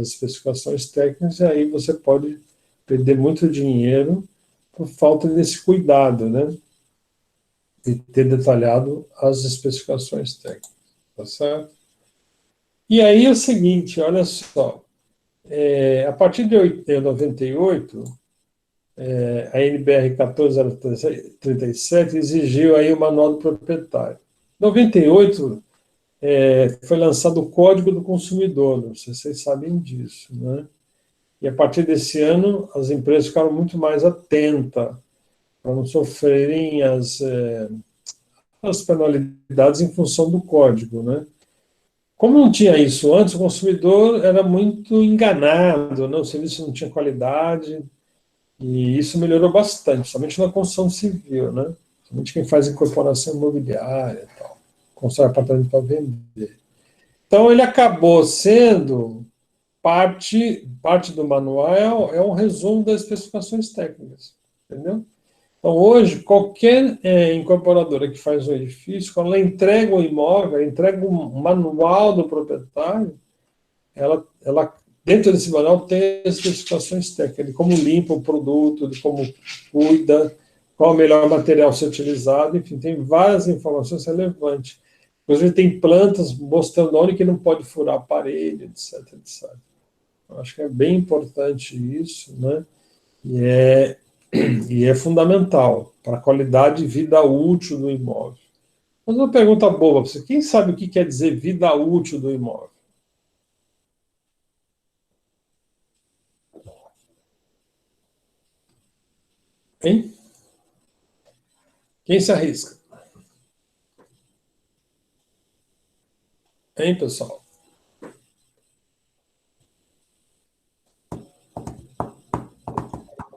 especificações técnicas, e aí você pode perder muito dinheiro por falta desse cuidado, né? De ter detalhado as especificações técnicas, tá certo? E aí é o seguinte, olha só, a partir de 98, a NBR 14037 exigiu aí o manual do proprietário. Em 98, foi lançado o Código do Consumidor, não sei se vocês sabem disso, né? E a partir desse ano, as empresas ficaram muito mais atentas para não sofrerem as penalidades em função do código, né? Como não tinha isso antes, o consumidor era muito enganado, né? O serviço não tinha qualidade, e isso melhorou bastante, somente na construção civil, né? Somente quem faz incorporação imobiliária e tal, constrói apartamento para vender. Então, ele acabou sendo parte do manual, é um resumo das especificações técnicas, entendeu? Então, hoje, qualquer incorporadora que faz um edifício, quando ela entrega o imóvel, ela entrega um manual do proprietário, ela dentro desse manual tem as especificações técnicas, de como limpa o produto, de como cuida, qual o melhor material a ser utilizado, enfim, tem várias informações relevantes. Inclusive, tem plantas mostrando onde que não pode furar a parede, etc, etc. Eu acho que é bem importante isso, né? E é fundamental para a qualidade e vida útil do imóvel. Mas uma pergunta boba para você: quem sabe o que quer dizer vida útil do imóvel? Hein? Quem se arrisca? Hein, pessoal?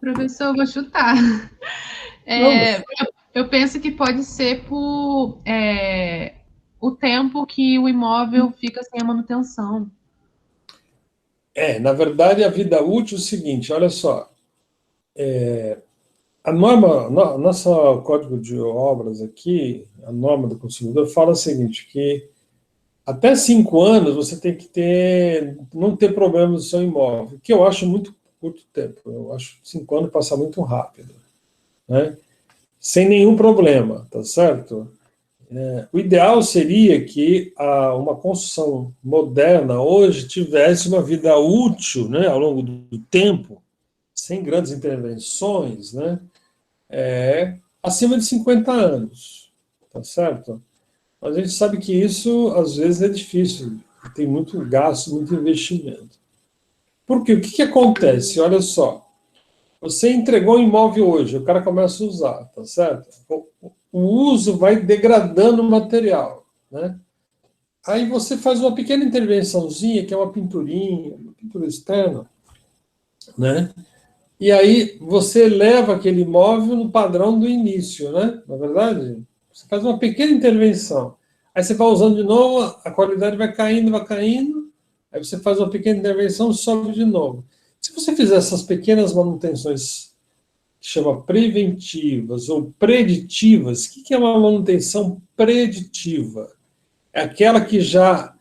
Professor, eu vou chutar. Eu penso que pode ser por o tempo que o imóvel fica sem a manutenção. Na verdade, a vida útil é o seguinte, olha só. A norma, nosso Código de Obras aqui, a norma do consumidor fala o seguinte, que até 5 anos você tem que não ter problema no seu imóvel, que eu acho muito curto tempo. Eu acho 5 anos passar muito rápido, né? Sem nenhum problema, tá certo? O ideal seria que uma construção moderna hoje tivesse uma vida útil, né, ao longo do tempo, sem grandes intervenções, né, acima de 50 anos, tá certo? Mas a gente sabe que isso, às vezes, é difícil, tem muito gasto, muito investimento. Por quê? O que acontece? Olha só, você entregou um imóvel hoje, o cara começa a usar, tá certo? O uso vai degradando o material, né? Aí você faz uma pequena intervençãozinha, que é uma pinturinha, uma pintura externa, né? E aí você leva aquele imóvel no padrão do início, né? Na verdade, você faz uma pequena intervenção. Aí você vai usando de novo, a qualidade vai caindo, aí você faz uma pequena intervenção, sobe de novo. Se você fizer essas pequenas manutenções, que chama preventivas ou preditivas, o que é uma manutenção preditiva? É aquela que já,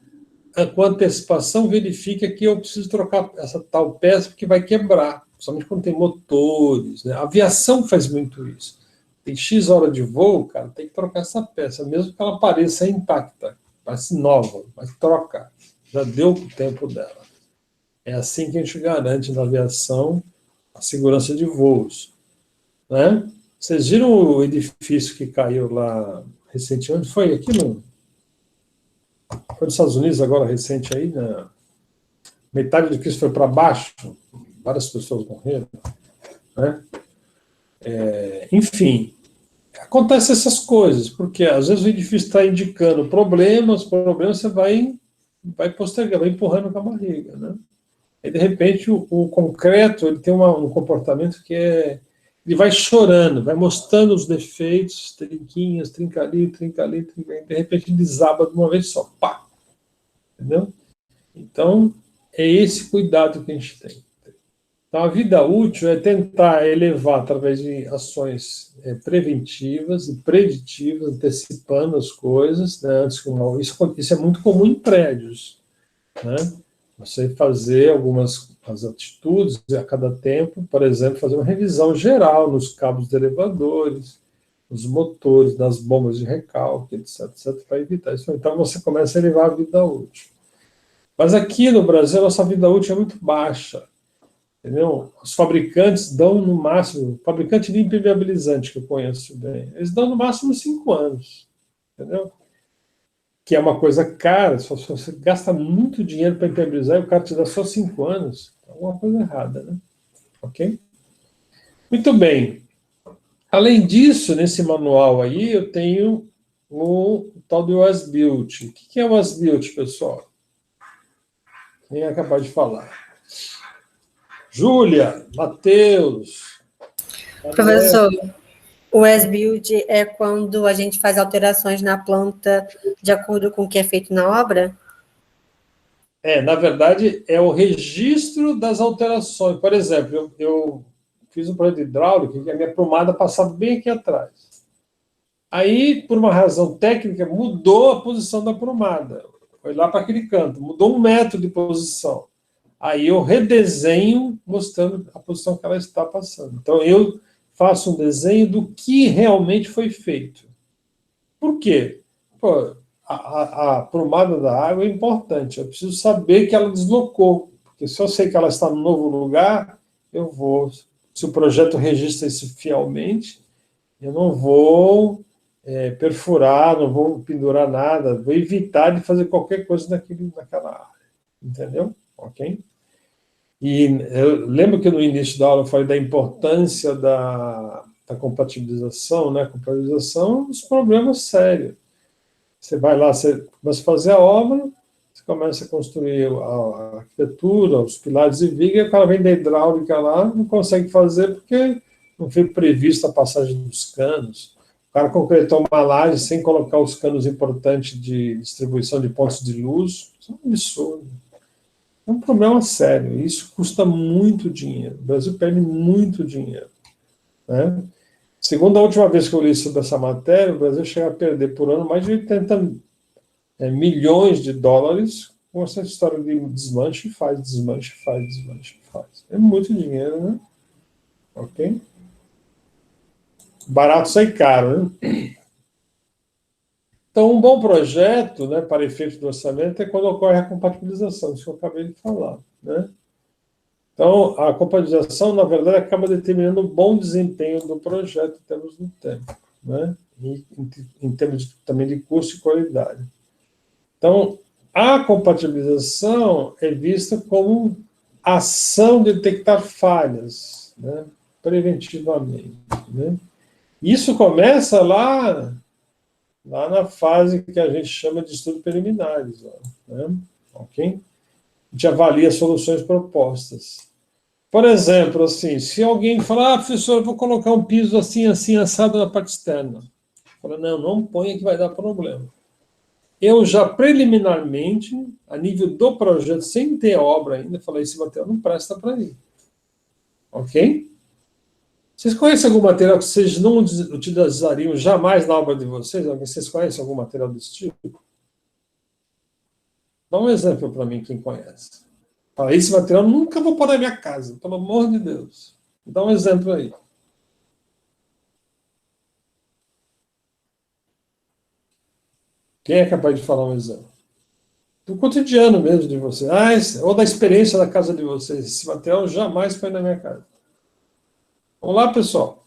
com antecipação, verifica que eu preciso trocar essa tal peça porque vai quebrar, principalmente quando tem motores, né? A aviação faz muito isso. Tem X hora de voo, cara, tem que trocar essa peça, mesmo que ela pareça intacta, parece nova, mas troca. Já deu o tempo dela. É assim que a gente garante na aviação a segurança de voos, né? Vocês viram o edifício que caiu lá recentemente? Foi aqui foi nos Estados Unidos agora, recente aí, né? Metade do edifício foi para baixo, várias pessoas morreram, né? Enfim, acontecem essas coisas, porque às vezes o edifício está indicando problemas você vai postergar, vai empurrando com a barriga, né? E de repente o concreto ele tem um comportamento que Ele vai chorando, vai mostrando os defeitos, trinquinhas, trinca ali, trinca ali, trinca ali, de repente desaba de uma vez só, pá! Entendeu? Então, é esse cuidado que a gente tem. Então, a vida útil é tentar elevar através de ações preventivas e preditivas, antecipando as coisas, né, antes que isso é muito comum em prédios, né? Você fazer algumas as atitudes a cada tempo, por exemplo, fazer uma revisão geral nos cabos de elevadores, nos motores, nas bombas de recalque, etc, para evitar isso. Então, você começa a elevar a vida útil. Mas aqui no Brasil, a nossa vida útil é muito baixa. Entendeu? Os fabricantes dão no máximo, fabricante de impermeabilizante que eu conheço bem, eles dão no máximo 5 anos. Entendeu? Que é uma coisa cara, se você gasta muito dinheiro para impermeabilizar e o cara te dá só 5 anos, é alguma coisa errada, né? Ok? Muito bem. Além disso, nesse manual aí, eu tenho o tal do as-built. O que é o as-built, pessoal? Quem é capaz de falar? Júlia, Matheus. Professor, o as-built é quando a gente faz alterações na planta de acordo com o que é feito na obra? Na verdade, é o registro das alterações. Por exemplo, eu fiz um projeto hidráulico que a minha prumada passava bem aqui atrás. Aí, por uma razão técnica, mudou a posição da prumada. Foi lá para aquele canto, mudou 1 metro de posição. Aí eu redesenho mostrando a posição que ela está passando. Então, eu faço um desenho do que realmente foi feito. Por quê? Pô, a prumada da água é importante. Eu preciso saber que ela deslocou. Porque se eu sei que ela está no novo lugar, eu vou... Se o projeto registra isso fielmente, eu não vou perfurar, não vou pendurar nada, vou evitar de fazer qualquer coisa naquela área. Entendeu? Ok? E eu lembro que no início da aula eu falei da importância da compatibilização, né? Compatibilização é um dos problemas sérios. Você vai lá, você começa a fazer a obra, você começa a construir a arquitetura, os pilares de viga, e o cara vem da hidráulica lá, não consegue fazer porque não foi prevista a passagem dos canos. O cara concretou uma laje sem colocar os canos importantes de distribuição de pontos de luz. Isso é um absurdo. É um problema sério, isso custa muito dinheiro. O Brasil perde muito dinheiro, né? Segundo a última vez que eu li sobre essa matéria, o Brasil chega a perder por ano mais de 80 milhões de dólares com essa história de desmanche e faz, desmanche e faz, desmanche e faz. É muito dinheiro, né? Ok? Barato sai caro, né? Então, um bom projeto, né, para efeito do orçamento, é quando ocorre a compatibilização, isso que eu acabei de falar, né? Então, a compatibilização, na verdade, acaba determinando um bom desempenho do projeto em termos do tempo, né? E em termos também de custo e qualidade. Então, a compatibilização é vista como ação de detectar falhas, né, preventivamente, né? Isso começa lá na fase que a gente chama de estudos preliminares, né? Ok? A gente avalia soluções propostas. Por exemplo, assim, se alguém falar, professor, eu vou colocar um piso assim, assim, assado na parte externa. Fala, não ponha que vai dar problema. Eu já preliminarmente, a nível do projeto, sem ter a obra ainda, falei, esse material não presta para ir. Ok? Vocês conhecem algum material que vocês não utilizariam jamais na obra de vocês? Vocês conhecem algum material desse tipo? Dá um exemplo para mim, quem conhece. Fala, esse material eu nunca vou pôr na minha casa, pelo amor de Deus. Dá um exemplo aí. Quem é capaz de falar um exemplo? Do cotidiano mesmo de vocês. Ou da experiência da casa de vocês. Esse material jamais foi na minha casa. Vamos lá, pessoal.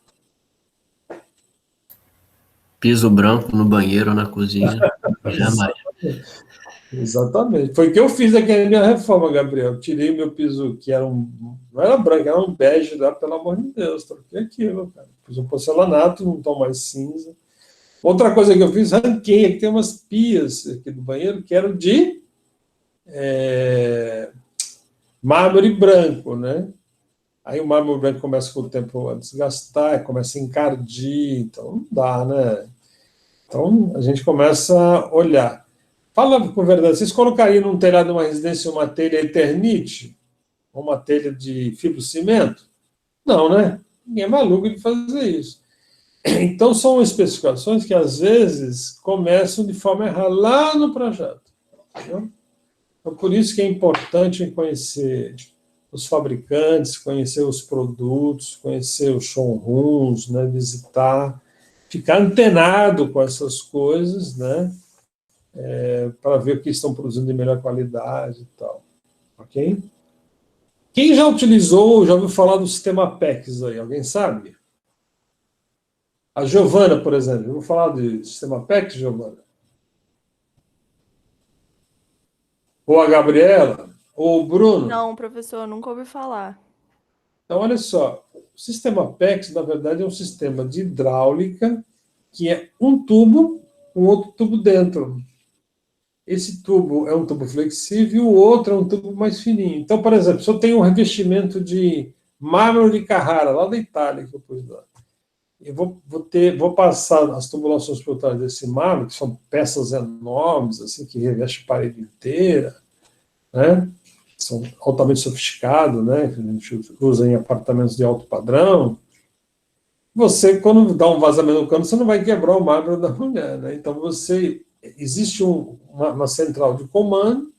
Piso branco no banheiro ou na cozinha. Jamais. Exatamente. Foi o que eu fiz aqui na minha reforma, Gabriel. Tirei meu piso, que era não era branco, era um bege lá, pelo amor de Deus. Troquei aquilo, cara. Fiz um porcelanato, num tom mais cinza. Outra coisa que eu fiz, ranquei. Aqui tem umas pias aqui do banheiro que eram de mármore branco, né? Aí o mármore branco começa com o tempo a desgastar, começa a encardir, então não dá, né? Então a gente começa a olhar. Fala com verdade, vocês colocariam num telhado de uma residência uma telha Eternite? Ou uma telha de fibrocimento? Não, né? Ninguém é maluco de fazer isso. Então são especificações que às vezes começam de forma errada lá no projeto. Entendeu? Então por isso que é importante conhecer os fabricantes, conhecer os produtos, conhecer os showrooms, né, visitar, ficar antenado com essas coisas, né, para ver o que estão produzindo de melhor qualidade e tal. Ok? Quem já utilizou, já ouviu falar do sistema PEX aí? Alguém sabe? A Giovana, por exemplo. Eu vou falar de sistema PEX, Giovana? Ou a Gabriela? Ou o Bruno? Não, professor, nunca ouvi falar. Então, olha só, o sistema PEX, na verdade, é um sistema de hidráulica que é um tubo com outro tubo dentro. Esse tubo é um tubo flexível e o outro é um tubo mais fininho. Então, por exemplo, se eu tenho um revestimento de mármore de Carrara, lá da Itália, que eu pus lá, eu vou passar as tubulações por trás desse mármore, que são peças enormes, assim, que revestem a parede inteira, né? São altamente sofisticados, né? Que a gente usa em apartamentos de alto padrão. Você, quando dá um vazamento no cano, você não vai quebrar o mármore da mulher, né? Então, existe uma central de comando,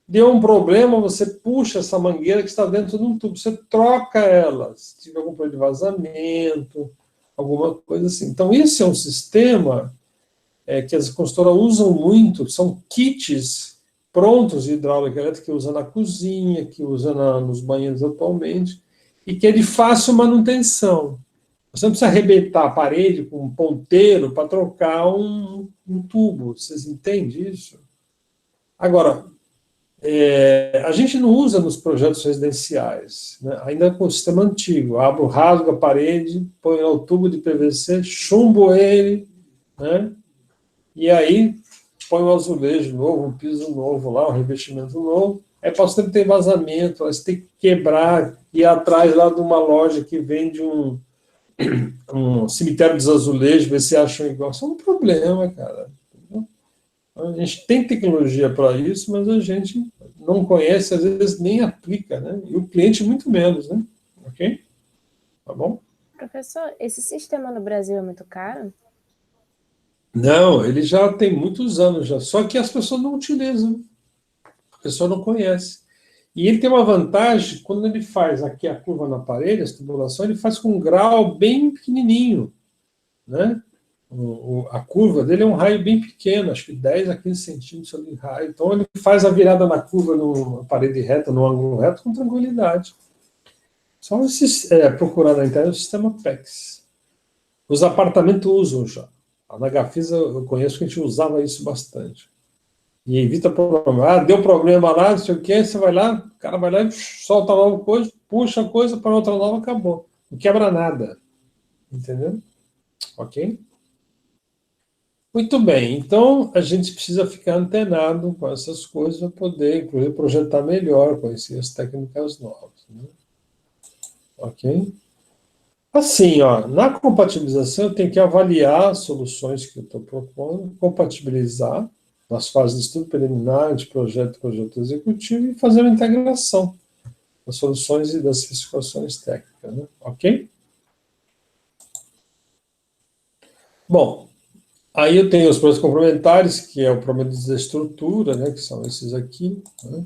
deu um problema, você puxa essa mangueira que está dentro de um tubo, você troca ela, se tiver algum problema de vazamento, alguma coisa assim. Então, esse é um sistema que as construtoras usam muito, são kits prontos de hidráulica elétrica que usa na cozinha, que usa nos banheiros atualmente, e que é de fácil manutenção. Você não precisa arrebentar a parede com um ponteiro para trocar um tubo. Vocês entendem isso? Agora, a gente não usa nos projetos residenciais, né? Ainda com o sistema antigo. Abro, rasgo a parede, ponho lá o tubo de PVC, chumbo ele, né? E aí põe um azulejo novo, um piso novo lá, um revestimento novo. É para você ter vazamento, você tem que quebrar, ir atrás lá de uma loja que vende um cemitério dos azulejos, ver se acham igual. Isso é um problema, cara. A gente tem tecnologia para isso, mas a gente não conhece, às vezes nem aplica, né? E o cliente muito menos, né? Ok? Tá bom? Professor, esse sistema no Brasil é muito caro? Não, ele já tem muitos anos já, só que as pessoas não utilizam. A pessoa não conhece. E ele tem uma vantagem, quando ele faz aqui a curva na parede, a tubulação, ele faz com um grau bem pequenininho, né? A curva dele é um raio bem pequeno, acho que 10 a 15 centímetros de raio. Então, ele faz a virada na curva, na parede reta, no ângulo reto, com tranquilidade. Só procurar na internet o sistema PEX. Os apartamentos usam já. Na Gafisa, eu conheço que a gente usava isso bastante. E evita problema. Deu problema lá, não sei o que, você vai lá, o cara vai lá e solta lá uma coisa, puxa a coisa para outra nova, acabou. Não quebra nada. Entendeu? Ok? Muito bem. Então, a gente precisa ficar antenado com essas coisas para poder, inclusive, projetar melhor, conhecer as técnicas novas. Né? Ok? Assim, ó, na compatibilização, eu tenho que avaliar as soluções que eu estou propondo, compatibilizar nas fases de estudo preliminar, de projeto executivo, e fazer uma integração das soluções e das especificações técnicas, né? Ok? Bom, aí eu tenho os problemas complementares, que é o problema de desestrutura, né, que são esses aqui, né?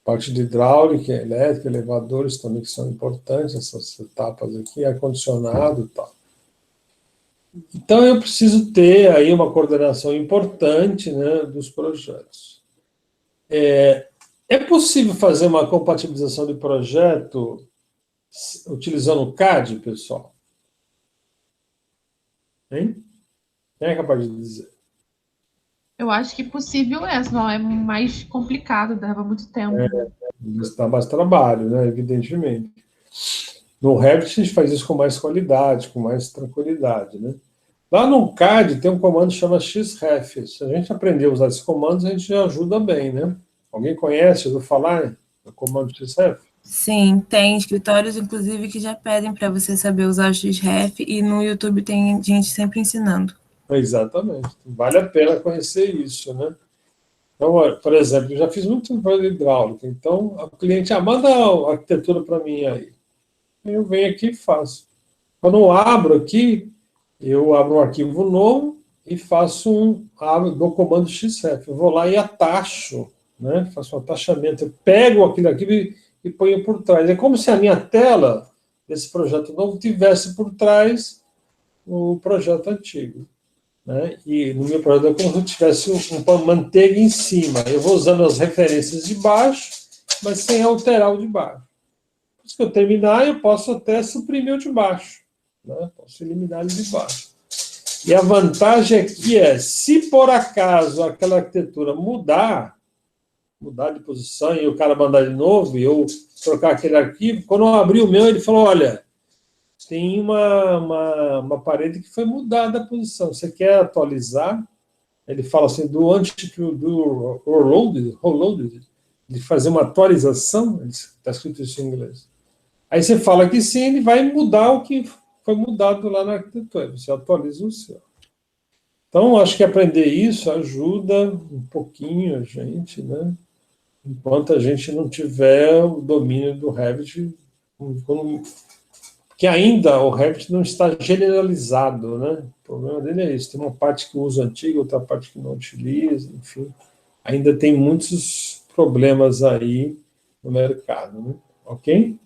Parte de hidráulica, elétrica, elevadores também, que são importantes, essas etapas aqui, ar-condicionado e tal. Então, eu preciso ter aí uma coordenação importante, né, dos projetos. É possível fazer uma compatibilização de projeto utilizando o CAD, pessoal? Hein? Quem é capaz de dizer? Eu acho que possível senão é mais complicado, leva muito tempo. Dá mais trabalho, né, evidentemente. No Revit, a gente faz isso com mais qualidade, com mais tranquilidade, né? Lá no CAD tem um comando que chama XREF. Se a gente aprender a usar esses comandos, a gente já ajuda bem, né? Alguém conhece, ouviu falar do comando XREF? Sim, tem escritórios, inclusive, que já pedem para você saber usar o XREF e no YouTube tem gente sempre ensinando. Exatamente. Vale a pena conhecer isso, né? Então, olha, por exemplo, eu já fiz muito projeto hidráulica, então o cliente, manda a arquitetura para mim aí. Eu venho aqui e faço. Quando eu abro aqui, eu abro um arquivo novo e dou comando XREF. Eu vou lá e atacho, né? Faço um atachamento. Eu pego aquele arquivo e ponho por trás. É como se a minha tela desse projeto novo tivesse por trás o projeto antigo. Né? E no meu projeto é como se eu tivesse uma manteiga em cima. Eu vou usando as referências de baixo, mas sem alterar o de baixo. Se eu terminar, eu posso até suprimir o de baixo. Né? Posso eliminar ele de baixo. E a vantagem aqui se por acaso aquela arquitetura mudar de posição e o cara mandar de novo e eu trocar aquele arquivo, quando eu abri o meu, ele falou, olha, tem uma parede que foi mudada a posição. Você quer atualizar? Ele fala assim, do overloaded, de fazer uma atualização, está escrito isso em inglês. Aí você fala que sim, ele vai mudar o que foi mudado lá na arquitetura. Você atualiza o seu. Então, acho que aprender isso ajuda um pouquinho a gente, né? Enquanto a gente não tiver o domínio do Revit, que ainda o Revit não está generalizado, né? O problema dele é isso. Tem uma parte que usa antiga, outra parte que não utiliza, enfim. Ainda tem muitos problemas aí no mercado, né? Ok?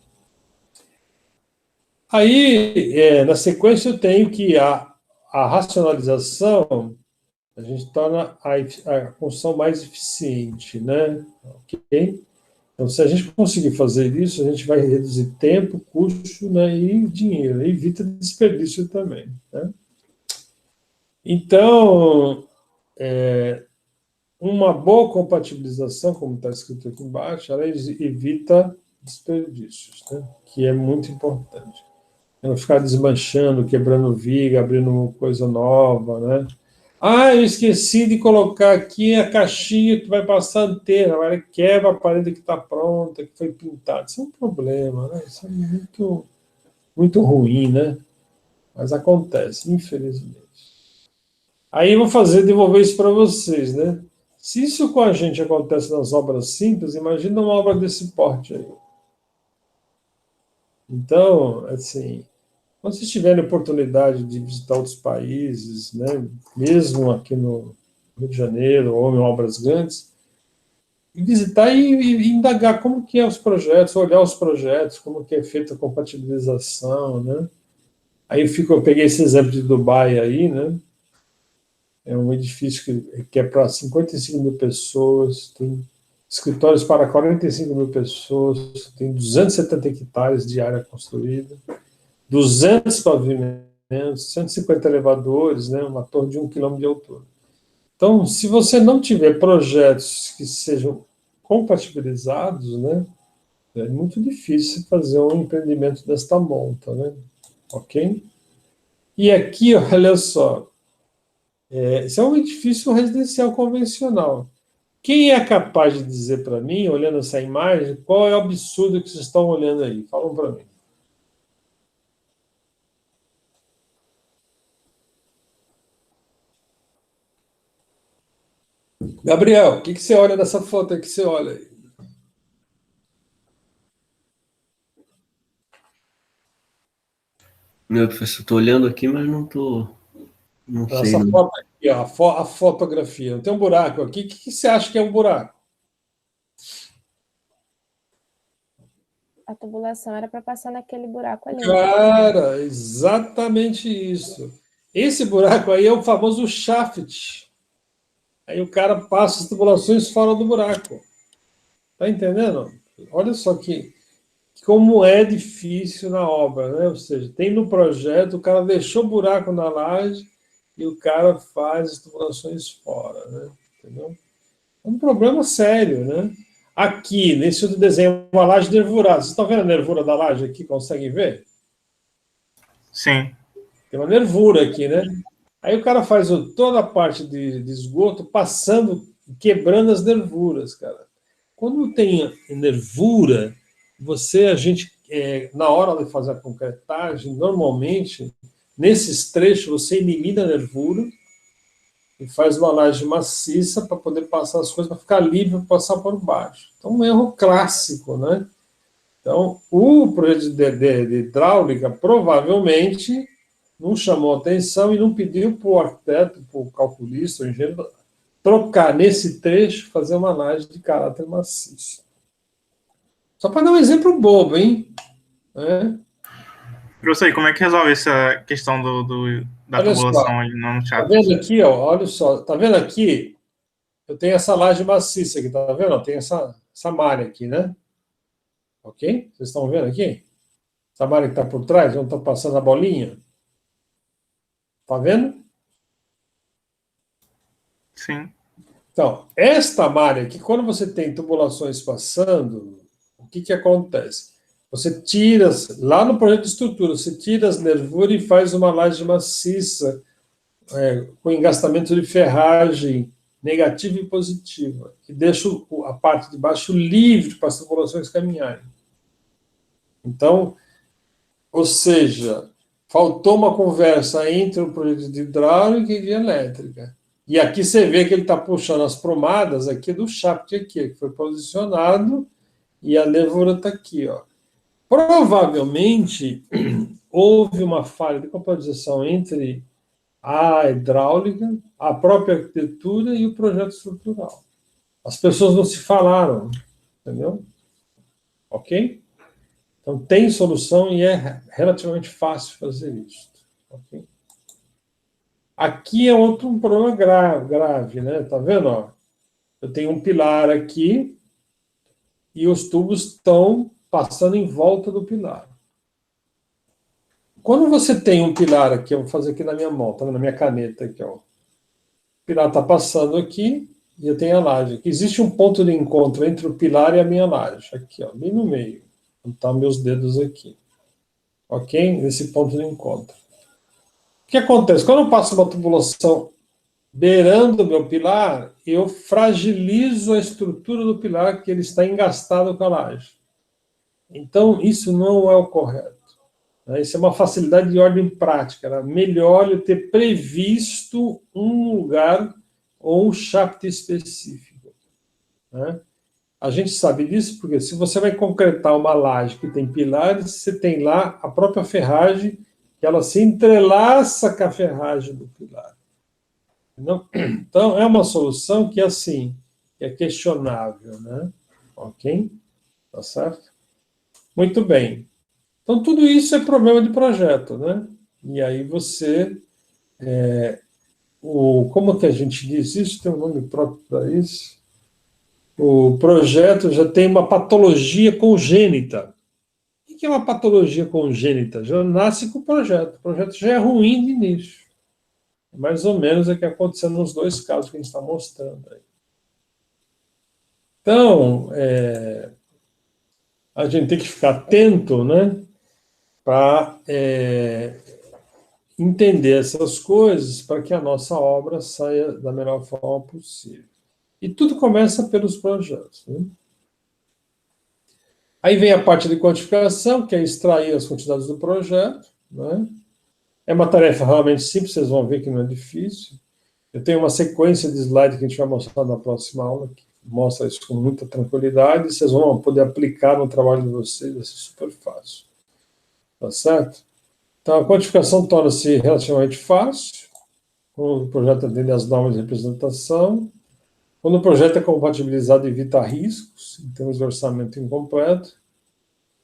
Aí, na sequência, eu tenho que a racionalização, a gente torna a construção mais eficiente, né? Ok? Então, se a gente conseguir fazer isso, a gente vai reduzir tempo, custo, né, e dinheiro, e evita desperdício também. Né? Então, uma boa compatibilização, como está escrito aqui embaixo, ela evita desperdícios, né, que é muito importante. Não ficar desmanchando, quebrando viga, abrindo coisa nova, né? Eu esqueci de colocar aqui a caixinha que vai passar a antena, agora quebra a parede que está pronta, que foi pintada. Isso é um problema, né? Isso é muito, muito ruim, né? Mas acontece, infelizmente. Aí eu vou devolver isso para vocês, né? Se isso com a gente acontece nas obras simples, imagina uma obra desse porte aí. Então, assim, quando vocês tiverem oportunidade de visitar outros países, né, mesmo aqui no Rio de Janeiro, ou em obras grandes, visitar e indagar como que é os projetos, olhar os projetos, como que é feita a compatibilização, né? Aí eu peguei esse exemplo de Dubai aí, né? É um edifício que é para 55 mil pessoas, tem escritórios para 45 mil pessoas, tem 270 hectares de área construída, 200 pavimentos, 150 elevadores, né, uma torre de 1 quilômetro de altura. Então, se você não tiver projetos que sejam compatibilizados, né, é muito difícil fazer um empreendimento desta monta, né? Ok? E aqui, olha só, esse é um edifício residencial convencional. Quem é capaz de dizer para mim, olhando essa imagem, qual é o absurdo que vocês estão olhando aí? Falam para mim. Gabriel, o que você olha nessa foto aí que você olha aí? Meu professor, estou olhando aqui, mas não estou. Não sei. Essa foto aqui, ó, a fotografia. Tem um buraco aqui. O que você acha que é um buraco? A tubulação era para passar naquele buraco ali. Cara, exatamente isso. Esse buraco aí é o famoso shaft. Aí o cara passa as tubulações fora do buraco. Tá entendendo? Olha só como é difícil na obra, né? Ou seja, tem no projeto, o cara deixou buraco na laje e o cara faz as tubulações fora, né? Entendeu? É um problema sério, né? Aqui, nesse outro desenho, uma laje nervurada. Vocês estão vendo a nervura da laje aqui? Conseguem ver? Sim. Tem uma nervura aqui, né? Aí o cara faz toda a parte de esgoto quebrando as nervuras, cara. Quando tem nervura, a gente, na hora de fazer a concretagem, normalmente, nesses trechos, você elimina a nervura e faz uma laje maciça para poder passar as coisas, para ficar livre para passar por baixo. Então, um erro clássico, né? Então, o projeto de hidráulica provavelmente não chamou atenção e não pediu para o arquiteto, para o calculista, o engenheiro, trocar nesse trecho, fazer uma laje de caráter maciço. Só para dar um exemplo bobo, hein? Professor, e como é que resolve essa questão da Olha tubulação só, ali no tá chat? vendo aqui, ó, olha só, tá vendo aqui? Eu tenho essa laje maciça aqui, tá vendo? Tem essa malha aqui, né? Ok? Vocês estão vendo aqui? Essa malha que está por trás, onde está passando a bolinha. Tá vendo? Sim. Então, esta malha aqui, quando você tem tubulações passando, o que acontece? Você tira, lá no projeto de estrutura, você tira as nervuras e faz uma laje maciça, com engastamento de ferragem negativa e positiva, que deixa a parte de baixo livre para as tubulações caminharem. Então, ou seja, faltou uma conversa entre o projeto de hidráulica e de elétrica. E aqui você vê que ele está puxando as promadas aqui do shaft aqui, que foi posicionado, e a nervura está aqui, ó. Provavelmente houve uma falha de composição entre a hidráulica, a própria arquitetura e o projeto estrutural. As pessoas não se falaram, entendeu? Ok? Então tem solução e é relativamente fácil fazer isso. Ok? Aqui é outro problema grave, né? Tá vendo? Ó? Eu tenho um pilar aqui e os tubos estão passando em volta do pilar. Quando você tem um pilar aqui, eu vou fazer aqui na minha mão, tá vendo? Na minha caneta aqui, ó. O pilar está passando aqui e eu tenho a laje. Aqui existe um ponto de encontro entre o pilar e a minha laje. Aqui, ó, bem no meio. Onde estão meus dedos aqui. Ok? Nesse ponto de encontro. O que acontece? Quando eu passo uma tubulação beirando o meu pilar, eu fragilizo a estrutura do pilar, que ele está engastado com a laje. Então, isso não é o correto. Isso é uma facilidade de ordem prática. Era melhor eu ter previsto um lugar ou um shaft específico. Né? A gente sabe disso porque se você vai concretar uma laje que tem pilares, você tem lá a própria ferragem, que ela se entrelaça com a ferragem do pilar. Então, é uma solução que, assim, é questionável, né? Ok? Tá certo? Muito bem. Então, tudo isso é problema de projeto, né? E aí você... como que a gente diz isso? Tem um nome próprio para isso? O projeto já tem uma patologia congênita. O que é uma patologia congênita? Já nasce com o projeto. O projeto já é ruim de início. Mais ou menos é o que aconteceu nos dois casos que a gente está mostrando aí. Então, a gente tem que ficar atento, né? Para entender essas coisas, para que a nossa obra saia da melhor forma possível. E tudo começa pelos projetos. Né? Aí vem a parte de quantificação, que é extrair as quantidades do projeto. Né? É uma tarefa realmente simples, vocês vão ver que não é difícil. Eu tenho uma sequência de slides que a gente vai mostrar na próxima aula, que mostra isso com muita tranquilidade, e vocês vão poder aplicar no trabalho de vocês, vai ser super fácil. Tá certo? Então, a quantificação torna-se relativamente fácil, quando o projeto atende às normas de representação, quando o projeto é compatibilizado, evita riscos, em termos de orçamento incompleto,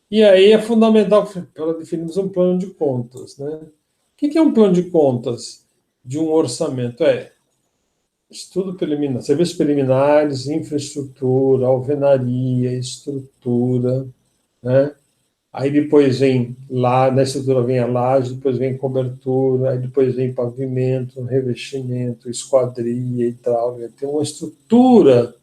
e aí é fundamental para definirmos um plano de contas. Né? O que é um plano de contas de um orçamento? Estudo preliminar, serviços preliminares, infraestrutura, alvenaria, estrutura, né? Aí depois vem lá, na estrutura vem a laje, depois vem cobertura, aí depois vem pavimento, revestimento, esquadria e tal. Tem uma estrutura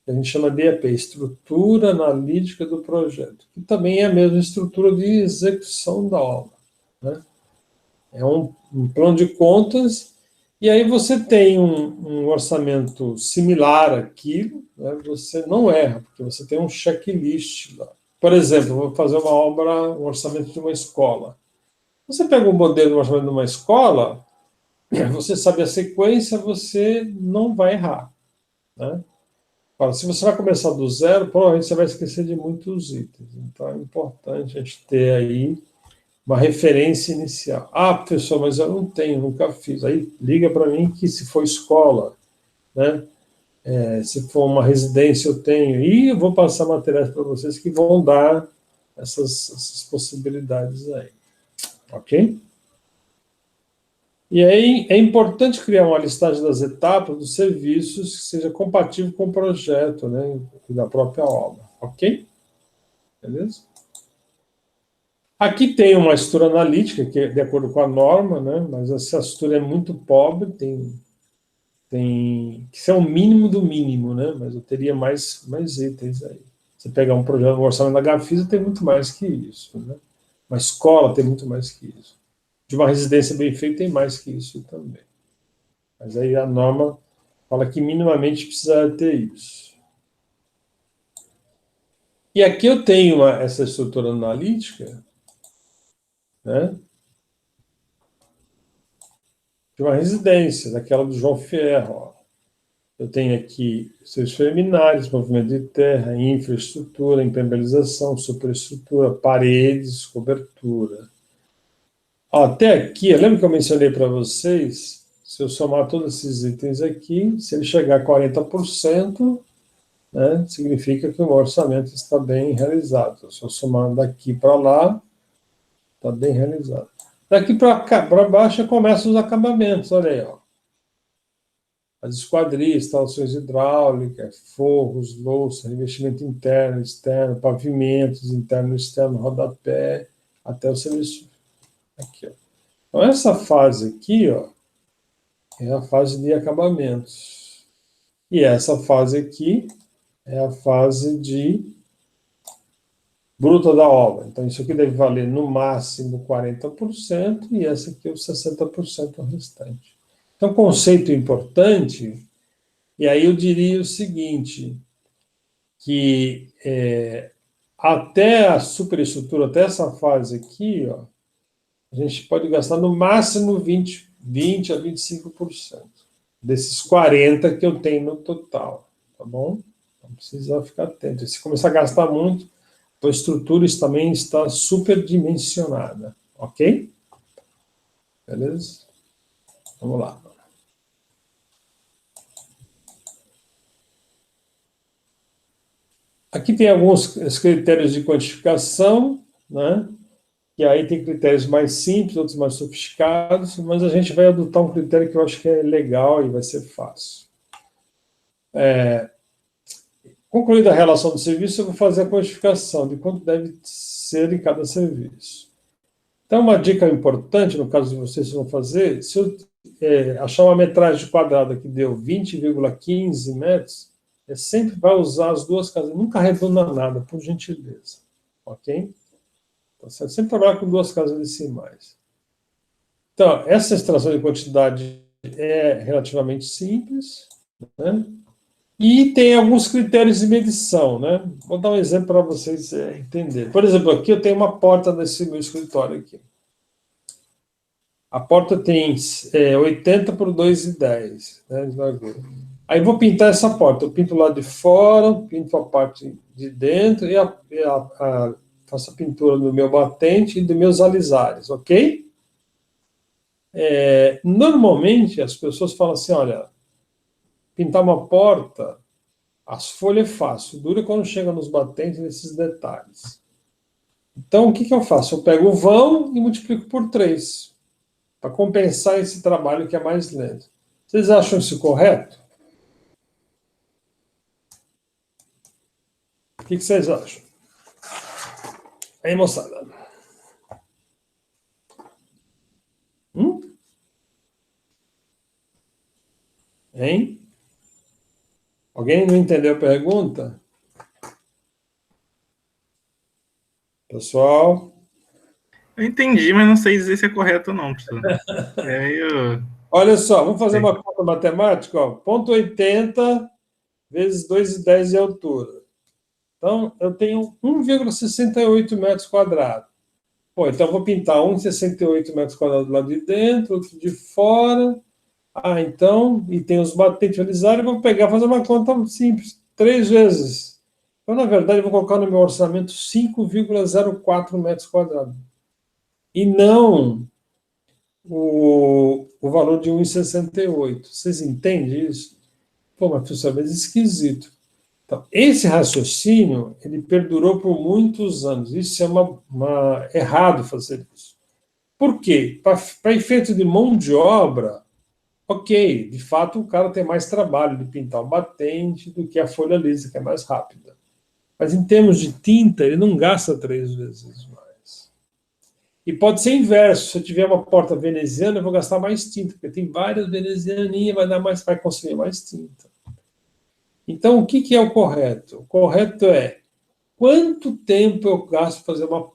que a gente chama de EP, estrutura analítica do projeto, que também é a mesma estrutura de execução da obra. Né? É um plano de contas, e aí você tem um orçamento similar àquilo, né? Você não erra, porque você tem um checklist lá. Por exemplo, vou fazer uma obra, um orçamento de uma escola. Você pega um modelo de um orçamento de uma escola, você sabe a sequência, você não vai errar, né? Agora, se você vai começar do zero, provavelmente você vai esquecer de muitos itens. Então, é importante a gente ter aí uma referência inicial. Ah, professor, mas eu não tenho, nunca fiz. Aí liga para mim que se for escola, né? Se for uma residência, eu tenho. E eu vou passar materiais para vocês que vão dar essas possibilidades aí. Ok? E aí é importante criar uma listagem das etapas dos serviços que seja compatível com o projeto, né, da própria obra, ok? Beleza? Aqui tem uma estrutura analítica, que é de acordo com a norma, né, mas essa estrutura é muito pobre, tem que ser o mínimo do mínimo, né, mas eu teria mais itens aí. Você pegar um projeto, um orçamento da Gafisa, tem muito mais que isso, né? Uma escola tem muito mais que isso. De uma residência bem feita tem mais que isso também. Mas aí a norma fala que minimamente precisa ter isso. E aqui eu tenho essa estrutura analítica, né, de uma residência, daquela do João Ferro. Ó. Eu tenho aqui serviços preliminares, movimento de terra, infraestrutura, impermeabilização, superestrutura, paredes, cobertura. Até aqui, lembra que eu mencionei para vocês, se eu somar todos esses itens aqui, se ele chegar a 40%, né, significa que o orçamento está bem realizado. Se eu somar daqui para lá, está bem realizado. Daqui para baixo começam os acabamentos, olha aí. Ó. As esquadrias, instalações hidráulicas, forros, louça, revestimento interno, externo, pavimentos, interno e externo, rodapé, até o serviço. Aqui, ó. Então, essa fase aqui, ó, é a fase de acabamentos. E essa fase aqui é a fase de bruta da obra. Então, isso aqui deve valer no máximo 40%, e essa aqui é os 60% restante. Então, conceito importante, e aí eu diria o seguinte, que até a superestrutura, até essa fase aqui, ó, a gente pode gastar no máximo 20 a 25% desses 40% que eu tenho no total, tá bom? Então precisa ficar atento. E se começar a gastar muito, a estrutura também está superdimensionada, ok? Beleza? Vamos lá. Aqui tem alguns critérios de quantificação, né? E aí tem critérios mais simples, outros mais sofisticados, mas a gente vai adotar um critério que eu acho que é legal e vai ser fácil. Concluída a relação do serviço, eu vou fazer a quantificação de quanto deve ser em cada serviço. Então, uma dica importante, no caso de vocês vão fazer, se eu achar uma metragem quadrada que deu 20,15 metros, sempre vai usar as duas casas, nunca arredonda nada, por gentileza, ok? Então, sempre trabalhar com duas casas decimais. Então, essa extração de quantidade é relativamente simples, né? E tem alguns critérios de medição, né? Vou dar um exemplo para vocês entenderem. Por exemplo, aqui eu tenho uma porta nesse meu escritório aqui. A porta tem 80 por 2,10, né, de largura. Aí eu vou pintar essa porta. Eu pinto o lado de fora, pinto a parte de dentro e faço a pintura do meu batente e dos meus alisares, ok? Normalmente as pessoas falam assim, olha, pintar uma porta, as folhas é fácil, dura quando chega nos batentes nesses detalhes. Então, o que eu faço? Eu pego o vão e multiplico por 3, para compensar esse trabalho que é mais lento. Vocês acham isso correto? O que vocês acham? Aí, moçada. Hein? Alguém não entendeu a pergunta? Pessoal? Eu entendi, mas não sei dizer se é correto ou não, professor. Olha só, vamos fazer uma conta matemática, ó. 0,80 vezes 2,10 de altura. Então, eu tenho 1,68 metros quadrados. Pô, então eu vou pintar 1,68 metros quadrados do lado de dentro, outro de fora. Ah, então, e tem os batentes utilizados, eu vou pegar, fazer uma conta simples, 3 vezes. Então, na verdade, eu vou colocar no meu orçamento 5,04 metros quadrados. E não o valor de 1,68. Vocês entendem isso? Pô, mas professor, mas esquisito. Então, esse raciocínio, ele perdurou por muitos anos. Isso é errado fazer isso. Por quê? Para efeito de mão de obra, ok, de fato o cara tem mais trabalho de pintar o batente do que a folha lisa, que é mais rápida. Mas em termos de tinta, ele não gasta 3 vezes mais. E pode ser inverso. Se eu tiver uma porta veneziana, eu vou gastar mais tinta, porque tem várias venezianinhas, vai consumir mais tinta. Então, o que é o correto? O correto é quanto tempo eu gasto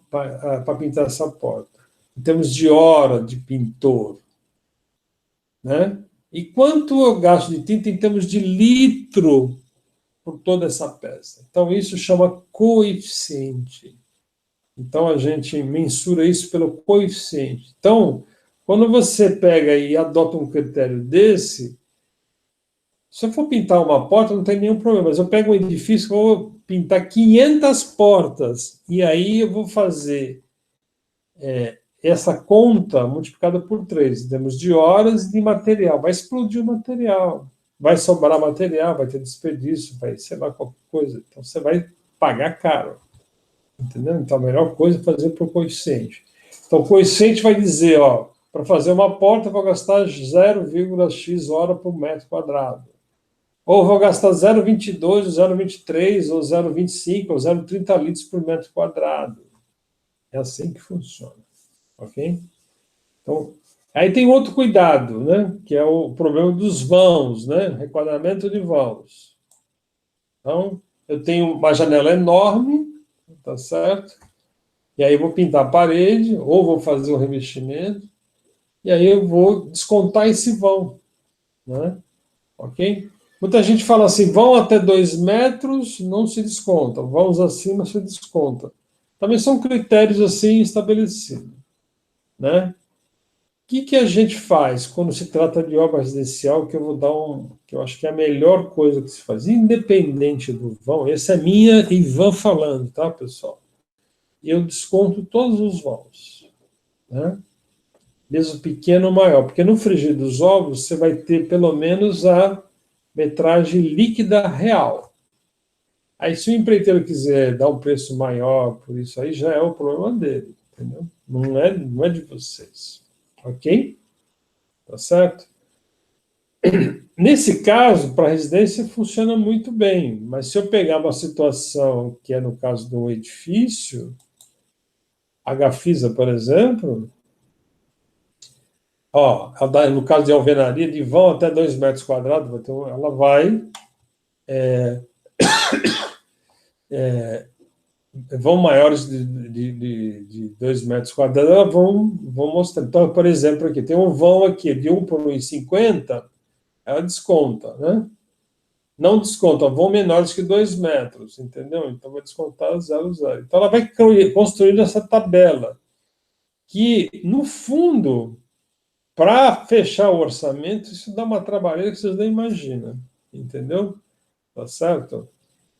para pintar essa porta, em termos de hora de pintor, né? E quanto eu gasto de tinta em termos de litro por toda essa peça. Então, isso chama coeficiente. Então, a gente mensura isso pelo coeficiente. Então, quando você pega e adota um critério desse, se eu for pintar uma porta, não tem nenhum problema, mas eu pego um edifício, vou pintar 500 portas, e aí eu vou fazer essa conta multiplicada por 3, em termos de horas e de material. Vai explodir o material, vai sobrar material, vai ter desperdício, vai sei lá qualquer coisa. Então, você vai pagar caro. Entendeu? Então, a melhor coisa é fazer por coeficiente. Então, o coeficiente vai dizer, para fazer uma porta, eu vou gastar 0,x hora por metro quadrado. Ou vou gastar 0,22, ou 0,23, ou 0,25, ou 0,30 litros por metro quadrado. É assim que funciona. Ok? Então, aí tem outro cuidado, né? Que é o problema dos vãos, né? Requadramento de vãos. Então, eu tenho uma janela enorme, tá certo? E aí eu vou pintar a parede, ou vou fazer um revestimento, e aí eu vou descontar esse vão, né? Ok? Muita gente fala assim, vão até 2 metros, não se desconta, vãos acima se desconta. Também são critérios assim estabelecidos, né? O que a gente faz quando se trata de obra residencial, que eu vou dar que eu acho que é a melhor coisa que se faz, independente do vão, essa é minha Ivan falando, tá, pessoal? Eu desconto todos os vãos, né? Mesmo pequeno ou maior, porque no frigir dos ovos você vai ter pelo menos a metragem líquida real. Aí, se o empreiteiro quiser dar um preço maior por isso aí, já é o problema dele, entendeu? Não é de vocês, ok? Tá certo? Nesse caso, para a residência funciona muito bem, mas se eu pegar uma situação que é no caso de um edifício, a Gafisa, por exemplo, no caso de alvenaria, de vão até 2 metros quadrados, ela vai vão maiores de 2 metros quadrados, elas vão mostrar. Então, por exemplo, aqui tem um vão aqui de 1 por 1,50, ela desconta, né? Não desconta, vão menores que 2 metros, entendeu? Então, vai descontar 0,0. Então, ela vai construindo essa tabela, que, no fundo, para fechar o orçamento, isso dá uma trabalheira que vocês nem imaginam, entendeu? Tá certo?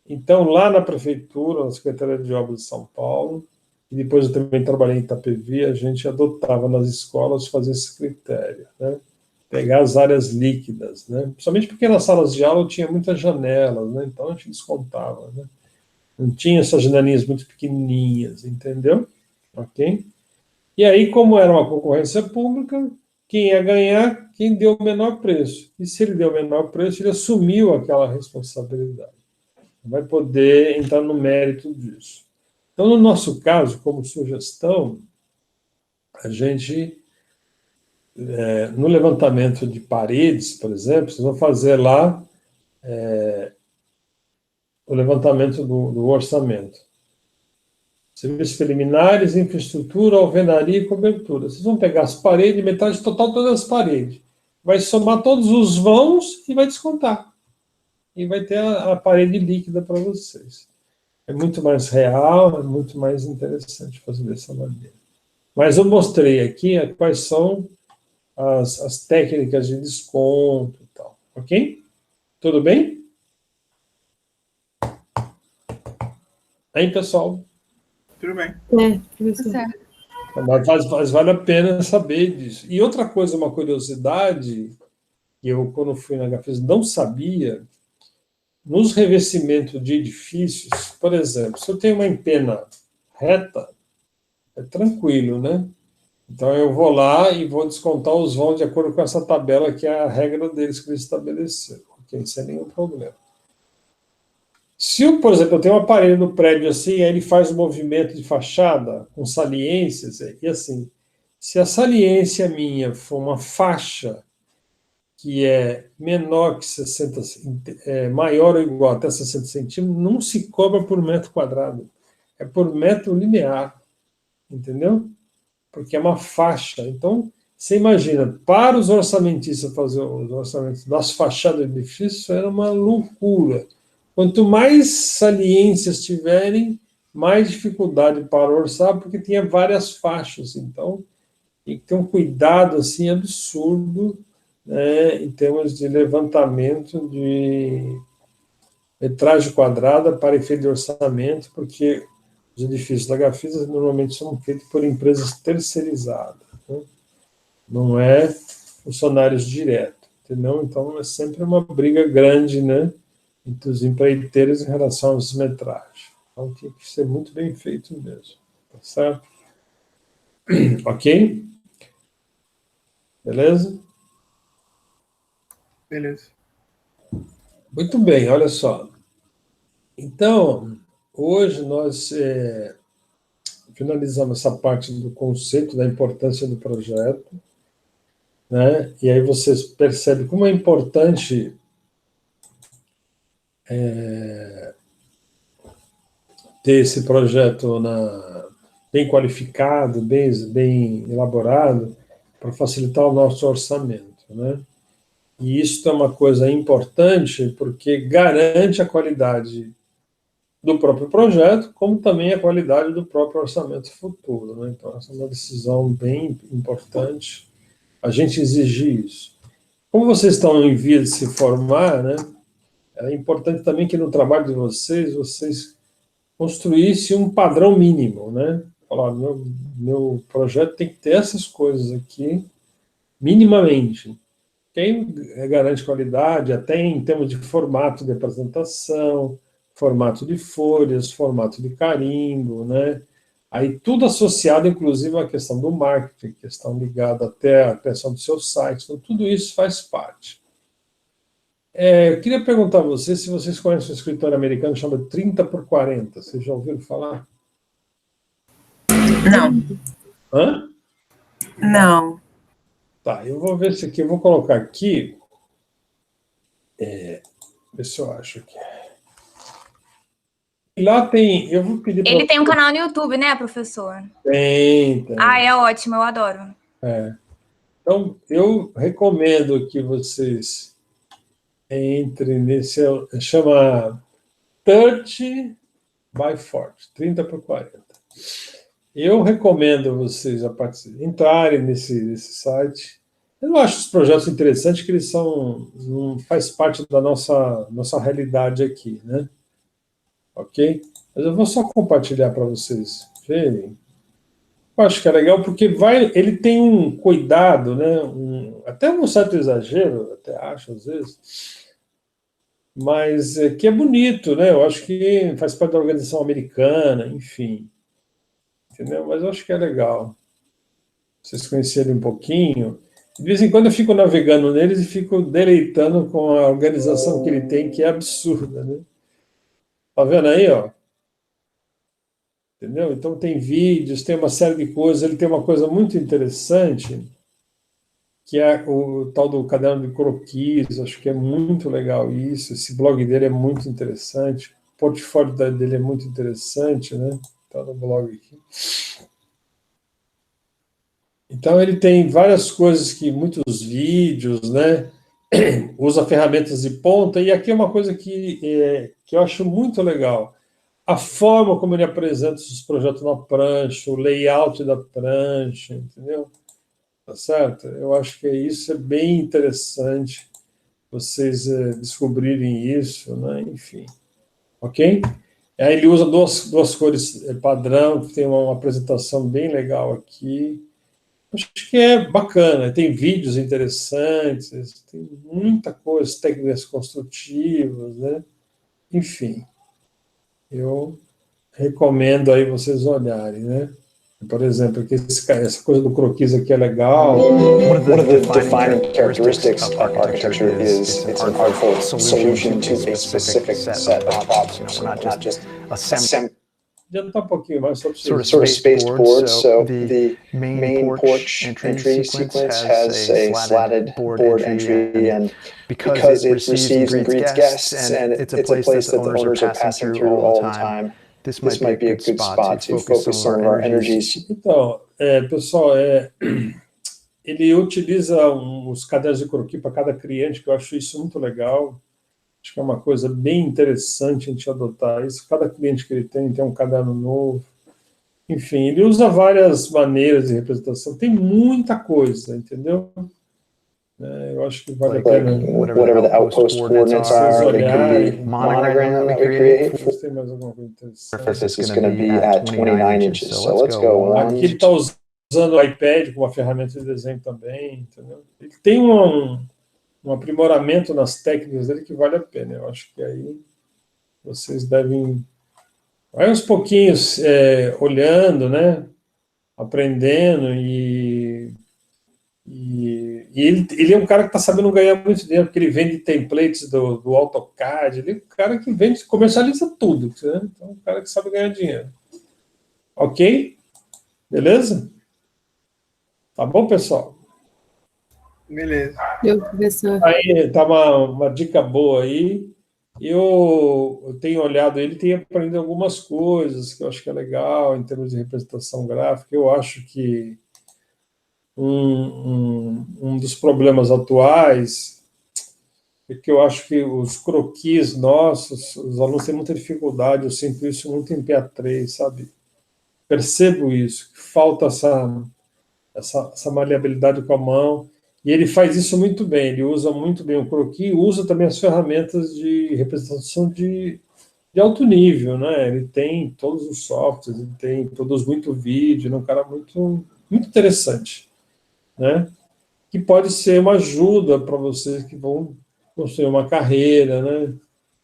Então, lá na prefeitura, na Secretaria de Obras de São Paulo, e depois eu também trabalhei em Itapevi, a gente adotava nas escolas fazer esse critério, né? Pegar as áreas líquidas, né? Principalmente porque nas salas de aula tinha muitas janelas, né? Então a gente descontava, né? Não tinha essas janelinhas muito pequenininhas, entendeu? Ok? E aí, como era uma concorrência pública, quem ia ganhar, quem deu o menor preço. E se ele deu o menor preço, ele assumiu aquela responsabilidade. Vai poder entrar no mérito disso. Então, no nosso caso, como sugestão, a gente, no levantamento de paredes, por exemplo, vocês vão fazer lá o levantamento do orçamento. Serviços preliminares, infraestrutura, alvenaria e cobertura. Vocês vão pegar as paredes, metade total, todas as paredes. Vai somar todos os vãos e vai descontar. E vai ter a parede líquida para vocês. É muito mais real, é muito mais interessante fazer dessa maneira. Mas eu mostrei aqui quais são as técnicas de desconto e tal, ok? Tudo bem? Aí, pessoal? Tudo bem. Mas vale a pena saber disso. E outra coisa, uma curiosidade, que eu, quando fui na Gafisa, não sabia, nos revestimentos de edifícios, por exemplo, se eu tenho uma empena reta, é tranquilo, né? Então eu vou lá e vou descontar os vãos de acordo com essa tabela, que é a regra deles que eles estabeleceram, ok? Sem nenhum problema. Se, por exemplo, eu tenho uma parede no prédio assim, aí ele faz um movimento de fachada com saliências, e assim, se a saliência minha for uma faixa que é menor que 60, maior ou igual até 60 centímetros, não se cobra por metro quadrado, é por metro linear, entendeu? Porque é uma faixa. Então, você imagina, para os orçamentistas fazer os orçamentos das fachadas do edifício, era uma loucura. Quanto mais saliências tiverem, mais dificuldade para orçar, porque tinha várias faixas. Então, tem que ter um cuidado assim, absurdo, né, em termos de levantamento de metragem quadrada para efeito de orçamento, porque os edifícios da Gafisa normalmente são feitos por empresas terceirizadas, né? Não é funcionários diretos, entendeu? Então, é sempre uma briga grande, né, entre os empreiteiros em relação às metragens. Então, tem que ser muito bem feito mesmo, tá certo? Ok? Beleza? Beleza. Muito bem, olha só. Então, hoje nós finalizamos essa parte do conceito, da importância do projeto, né? E aí vocês percebem como é importante ter esse projeto bem qualificado, bem elaborado, para facilitar o nosso orçamento, né? E isso é uma coisa importante porque garante a qualidade do próprio projeto, como também a qualidade do próprio orçamento futuro, né? Então, essa é uma decisão bem importante, a gente exigir isso. Como vocês estão em via de se formar, né, é importante também que no trabalho de vocês construíssem um padrão mínimo, né? Falar, meu projeto tem que ter essas coisas aqui, minimamente. Quem garante qualidade, até em termos de formato de apresentação, formato de folhas, formato de carimbo, né? Aí tudo associado, inclusive, à questão do marketing, questão ligada até à questão do seu site, então tudo isso faz parte. Eu queria perguntar a vocês se vocês conhecem um escritório americano chamado 30x40, vocês já ouviram falar? Não. Hã? Não. Tá, eu vou ver se aqui, eu vou colocar aqui, ver se eu acho aqui. Lá tem, eu vou pedir para... Ele tem um canal no YouTube, né, professor? Tem. Ah, é ótimo, eu adoro. Então, eu recomendo que vocês entrem nesse, chama 30 by 40, 30x40. Eu recomendo vocês entrarem nesse site. Eu acho os projetos interessantes, que eles faz parte da nossa realidade aqui, né? Ok? Mas eu vou só compartilhar para vocês verem. Eu acho que é legal, porque ele tem um cuidado, né? Até um certo exagero, até acho, às vezes, mas que é bonito, né? Eu acho que faz parte da organização americana, enfim. Entendeu? Mas eu acho que é legal vocês conhecerem um pouquinho. De vez em quando eu fico navegando neles e fico deleitando com a organização que ele tem, que é absurda, né? Tá vendo aí, ó? Entendeu? Então tem vídeos, tem uma série de coisas. Ele tem uma coisa muito interessante, que é o tal do caderno de croquis. Acho que é muito legal isso. Esse blog dele é muito interessante. O portfólio dele é muito interessante, né? Está no blog aqui. Então, ele tem várias coisas, muitos vídeos, né? Usa ferramentas de ponta, e aqui é uma coisa que eu acho muito legal. a forma como ele apresenta os projetos na prancha, o layout da prancha, entendeu? Tá certo? Eu acho que isso é bem interessante, vocês descobrirem isso, né? Enfim, ok? Aí ele usa duas cores padrão, que tem uma apresentação bem legal aqui. Acho que é bacana, tem vídeos interessantes, tem muita coisa, técnicas construtivas, né? Enfim, eu recomendo aí vocês olharem, né? Por exemplo, essa coisa do croquis aqui é legal. One of the defining characteristics of architecture is it's an artful solution to a specific set of problems. We're not just Adiantar um pouquinho mais sobre sort of spaced boards. So the main porch entry sequence has a slatted board entry, and because it receives and greets guests, and it's a place that the owners are passing through all the time, this might be a good spot to focus some of our energies. Então, pessoal, ele utiliza os cadernos de croquis para cada cliente, que eu acho isso muito legal. Acho que é uma coisa bem interessante a gente adotar isso. Cada cliente que ele tem um caderno novo. Enfim, ele usa várias maneiras de representação. Tem muita coisa, entendeu? Eu acho que vale a pena. Whatever the outpost coordinates are, it could be monogram that we create. Tem mais alguma coisa interessante? Surface is going to be at 29 inches. So let's go. Aqui ele está usando o iPad como uma ferramenta de desenho também, entendeu? Ele tem um aprimoramento nas técnicas dele que vale a pena. Eu acho que aí vocês devem... Vai uns pouquinhos olhando, né? Aprendendo e ele é um cara que está sabendo ganhar muito dinheiro, porque ele vende templates do AutoCAD, ele é um cara que vende, comercializa tudo, né? Então é um cara que sabe ganhar dinheiro. Ok? Beleza? Tá bom, pessoal? Beleza. Deu, professor. Aí tá uma dica boa aí. Eu tenho olhado ele, tenho aprendido algumas coisas que eu acho que é legal em termos de representação gráfica. Eu acho que um dos problemas atuais é que eu acho que os croquis nossos, os alunos têm muita dificuldade, eu sinto isso muito em PA3, sabe? Percebo isso, que falta essa maleabilidade com a mão. E ele faz isso muito bem, ele usa muito bem o croquis, usa também as ferramentas de representação de alto nível, né? Ele tem todos os softwares, produz muito vídeo, é um cara muito, muito interessante, né? Que pode ser uma ajuda para vocês que vão construir uma carreira, né?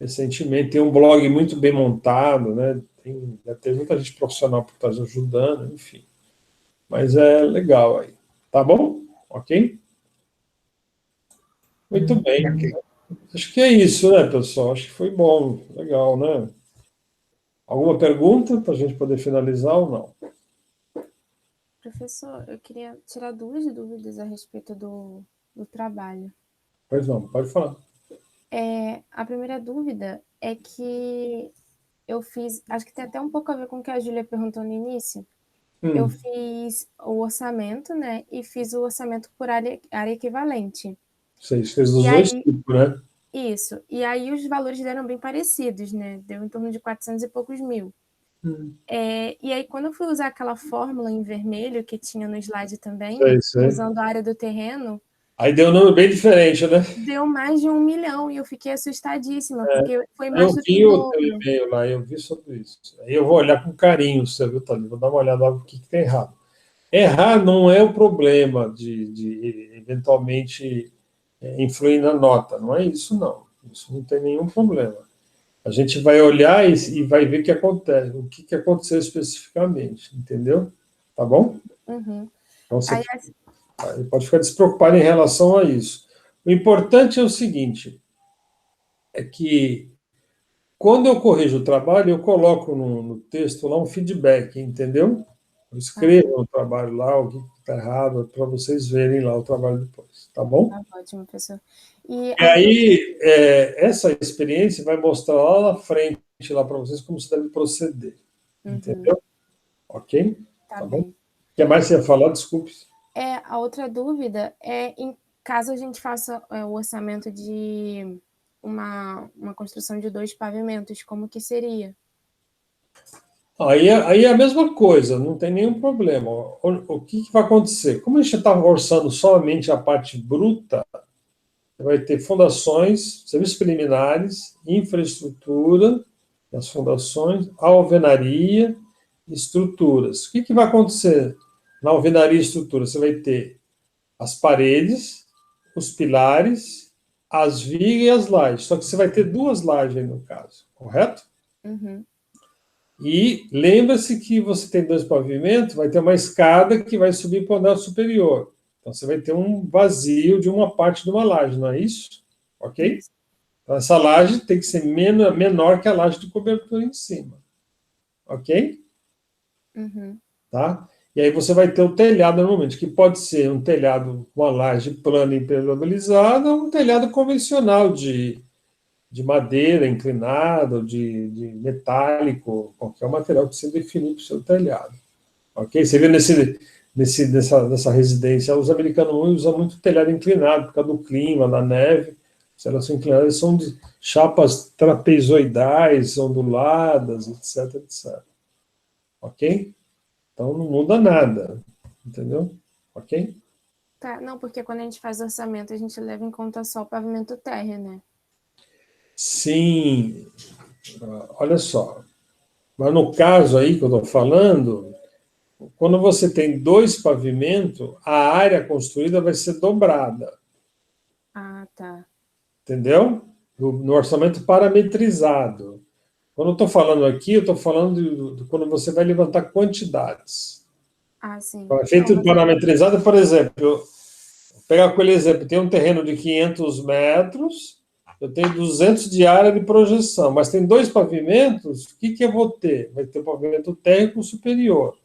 Recentemente tem um blog muito bem montado, né? Tem muita gente profissional por trás ajudando, enfim. Mas é legal aí, tá bom? Ok? Muito bem. Acho que é isso, né, pessoal? Acho que foi bom, legal, né? Alguma pergunta para a gente poder finalizar ou não? Professor, eu queria tirar duas dúvidas a respeito do trabalho. Pois não, pode falar. A primeira dúvida é que eu fiz, acho que tem até um pouco a ver com o que a Júlia perguntou no início. Eu fiz o orçamento, né? E fiz o orçamento por área equivalente. Você fez dos dois tipos, né? Isso. E aí os valores deram bem parecidos, né? Deu em torno de 400 e poucos mil. E aí, quando eu fui usar aquela fórmula em vermelho que tinha no slide também, usando a área do terreno... Aí deu um número bem diferente, né? Deu mais de 1 milhão e eu fiquei assustadíssima, porque foi mais do que eu vi o teu e-mail lá, eu vi sobre isso. Aí eu vou olhar com carinho, você viu, Thalita? Vou dar uma olhada no que tem errado. Errar não é o problema de eventualmente influir na nota, não é isso, não. Isso não tem nenhum problema. A gente vai olhar e vai ver o que acontece, o que aconteceu especificamente, entendeu? Tá bom? Uhum. Então, você pode ficar despreocupado em relação a isso. O importante é o seguinte, é que quando eu corrijo o trabalho, eu coloco no texto lá um feedback, entendeu? Eu escrevo no trabalho lá o que está errado, para vocês verem lá o trabalho depois, tá bom? Tá ótimo, professor. E aí, essa experiência vai mostrar lá na frente, lá para vocês, como você deve proceder, entendeu? Ok? Tá bom? bem. O que mais você ia falar? Desculpe. A outra dúvida é, em caso a gente faça o orçamento de uma construção de 2 pavimentos, como que seria? Aí é a mesma coisa, não tem nenhum problema. O que vai acontecer? Como a gente está orçando somente a parte bruta, vai ter fundações, serviços preliminares, infraestrutura, as fundações, alvenaria, estruturas. O que vai acontecer na alvenaria e estrutura? Você vai ter as paredes, os pilares, as vigas e as lajes. Só que você vai ter 2 lajes aí no caso, correto? Uhum. E lembra-se que você tem 2 pavimentos, vai ter uma escada que vai subir para o andar superior. Então, você vai ter um vazio de uma parte de uma laje, não é isso? Ok? Então, essa laje tem que ser menor que a laje de cobertura em cima. Ok? Uhum. Tá? E aí você vai ter o telhado, normalmente, que pode ser um telhado com uma laje plana e impermeabilizada, ou um telhado convencional de madeira inclinada, de metálico, qualquer material que você definir para o seu telhado. Ok? Você vê nessa residência, os americanos usam muito telhado inclinado, por causa do clima, da neve. Se elas são inclinadas, são de chapas trapezoidais, onduladas, etc, etc. Ok? Então, não muda nada. Entendeu? Ok? Tá, não, porque quando a gente faz orçamento, a gente leva em conta só o pavimento térreo, né? Sim. Olha só. Mas no caso aí que eu estou falando, quando você tem 2 pavimentos, a área construída vai ser dobrada. Ah, tá. Entendeu? No orçamento parametrizado. Quando eu estou falando aqui, eu estou falando de quando você vai levantar quantidades. Ah, sim. Então, é feito parametrizado, por exemplo, vou pegar aquele exemplo, tem um terreno de 500 metros, eu tenho 200 de área de projeção, mas tem 2 pavimentos, o que eu vou ter? Vai ter o pavimento térreo superior.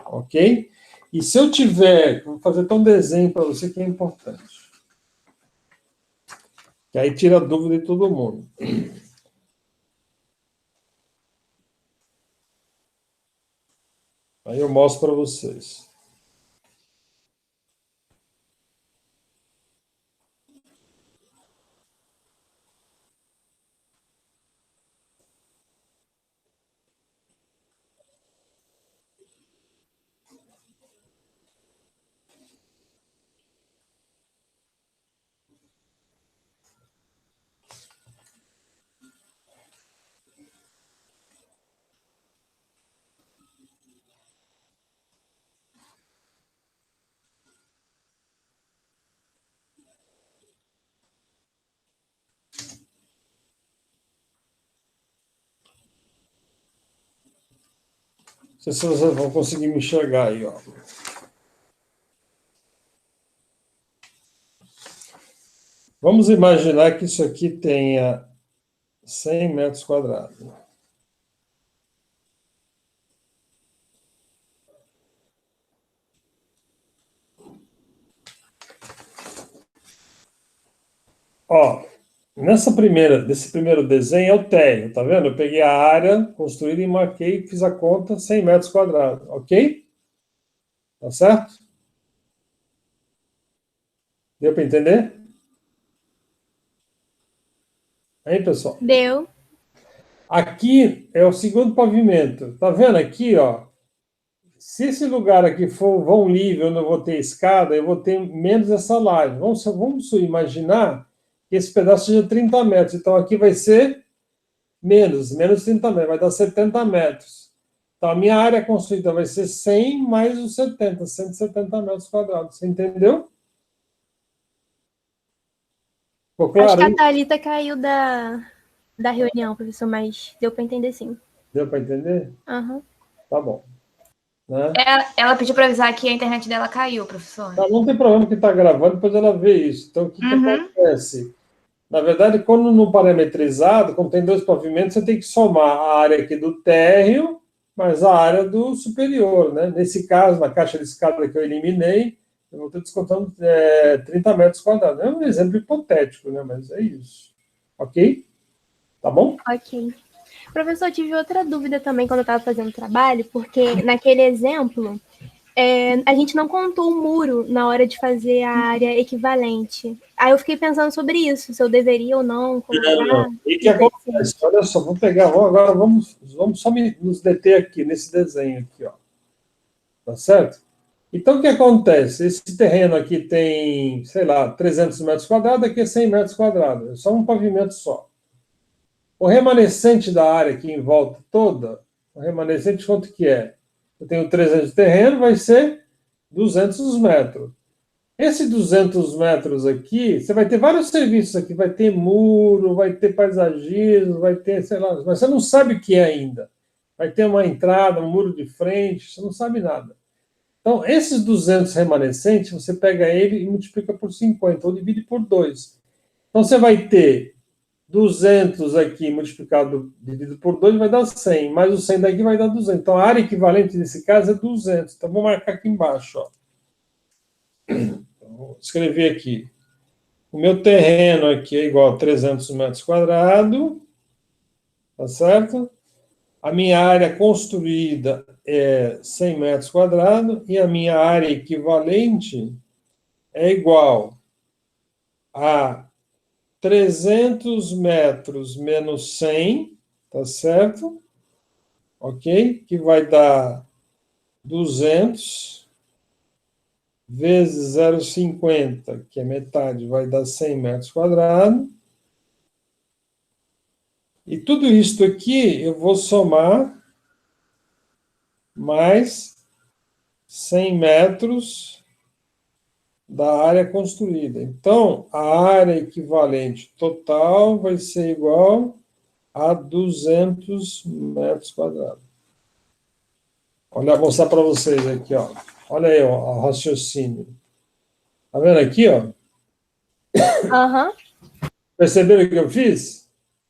Ok? E se eu tiver, vou fazer até um desenho para você que é importante. Que aí tira a dúvida de todo mundo. Aí eu mostro para vocês. Não sei se vocês vão conseguir me enxergar aí, ó. Vamos imaginar que isso aqui tenha 100 metros quadrados. Ó, desse primeiro desenho é o térreo, tá vendo? Eu peguei a área construída e marquei, fiz a conta, 100 metros quadrados, ok? Tá certo? Deu para entender? Aí, pessoal? Deu. Aqui é o segundo pavimento. Tá vendo aqui, ó? Se esse lugar aqui for vão livre, onde eu vou ter escada, eu vou ter menos essa laje. Vamos imaginar que esse pedaço seja 30 metros. Então, aqui vai ser menos 30 metros, vai dar 70 metros. Então, a minha área construída vai ser 100 mais os 70, 170 metros quadrados. Você entendeu? Ficou claro? Acho que a Thalita caiu da reunião, professor, mas deu para entender sim. Deu para entender? Uhum. Tá bom. Né? Ela pediu para avisar que a internet dela caiu, professor. Não tem problema que está gravando, depois ela vê isso. Então, o que acontece? Na verdade, quando no parametrizado, como tem 2 pavimentos, você tem que somar a área aqui do térreo, mais a área do superior, né? Nesse caso, na caixa de escada que eu eliminei, eu vou estar descontando 30 metros quadrados. É um exemplo hipotético, né? Mas é isso. Ok? Tá bom? Ok. Professor, eu tive outra dúvida também quando eu estava fazendo o trabalho, porque naquele exemplo, a gente não contou o muro na hora de fazer a área equivalente. Aí eu fiquei pensando sobre isso, se eu deveria ou não contar. Não. E o que acontece? Olha só, agora vamos só nos deter aqui, nesse desenho aqui, ó. Tá certo? Então, o que acontece? Esse terreno aqui tem, sei lá, 300 metros quadrados, aqui é 100 metros quadrados. É só um pavimento só. O remanescente da área aqui em volta toda, o remanescente quanto que é? Eu tenho 300 de terreno, vai ser 200 metros. Esse 200 metros aqui, você vai ter vários serviços aqui. Vai ter muro, vai ter paisagismo, vai ter, sei lá, mas você não sabe o que é ainda. Vai ter uma entrada, um muro de frente, você não sabe nada. Então, esses 200 remanescentes, você pega ele e multiplica por 50, ou divide por 2. Então, você vai ter 200 aqui multiplicado, dividido por 2, vai dar 100. Mais o 100 daqui vai dar 200. Então, a área equivalente nesse caso é 200. Então, vou marcar aqui embaixo. Ó. Então, vou escrever aqui. O meu terreno aqui é igual a 300 metros quadrados. Tá certo? A minha área construída é 100 metros quadrados. E a minha área equivalente é igual a 300 metros menos 100, tá certo? Ok? Que vai dar 200 vezes 0,50, que é metade, vai dar 100 metros quadrados. E tudo isso aqui eu vou somar mais 100 metros da área construída. Então, a área equivalente total vai ser igual a 200 metros quadrados. Olha, vou mostrar para vocês aqui, ó. Olha aí, ó, o raciocínio. Tá vendo aqui, ó? Aham. Perceberam o que eu fiz?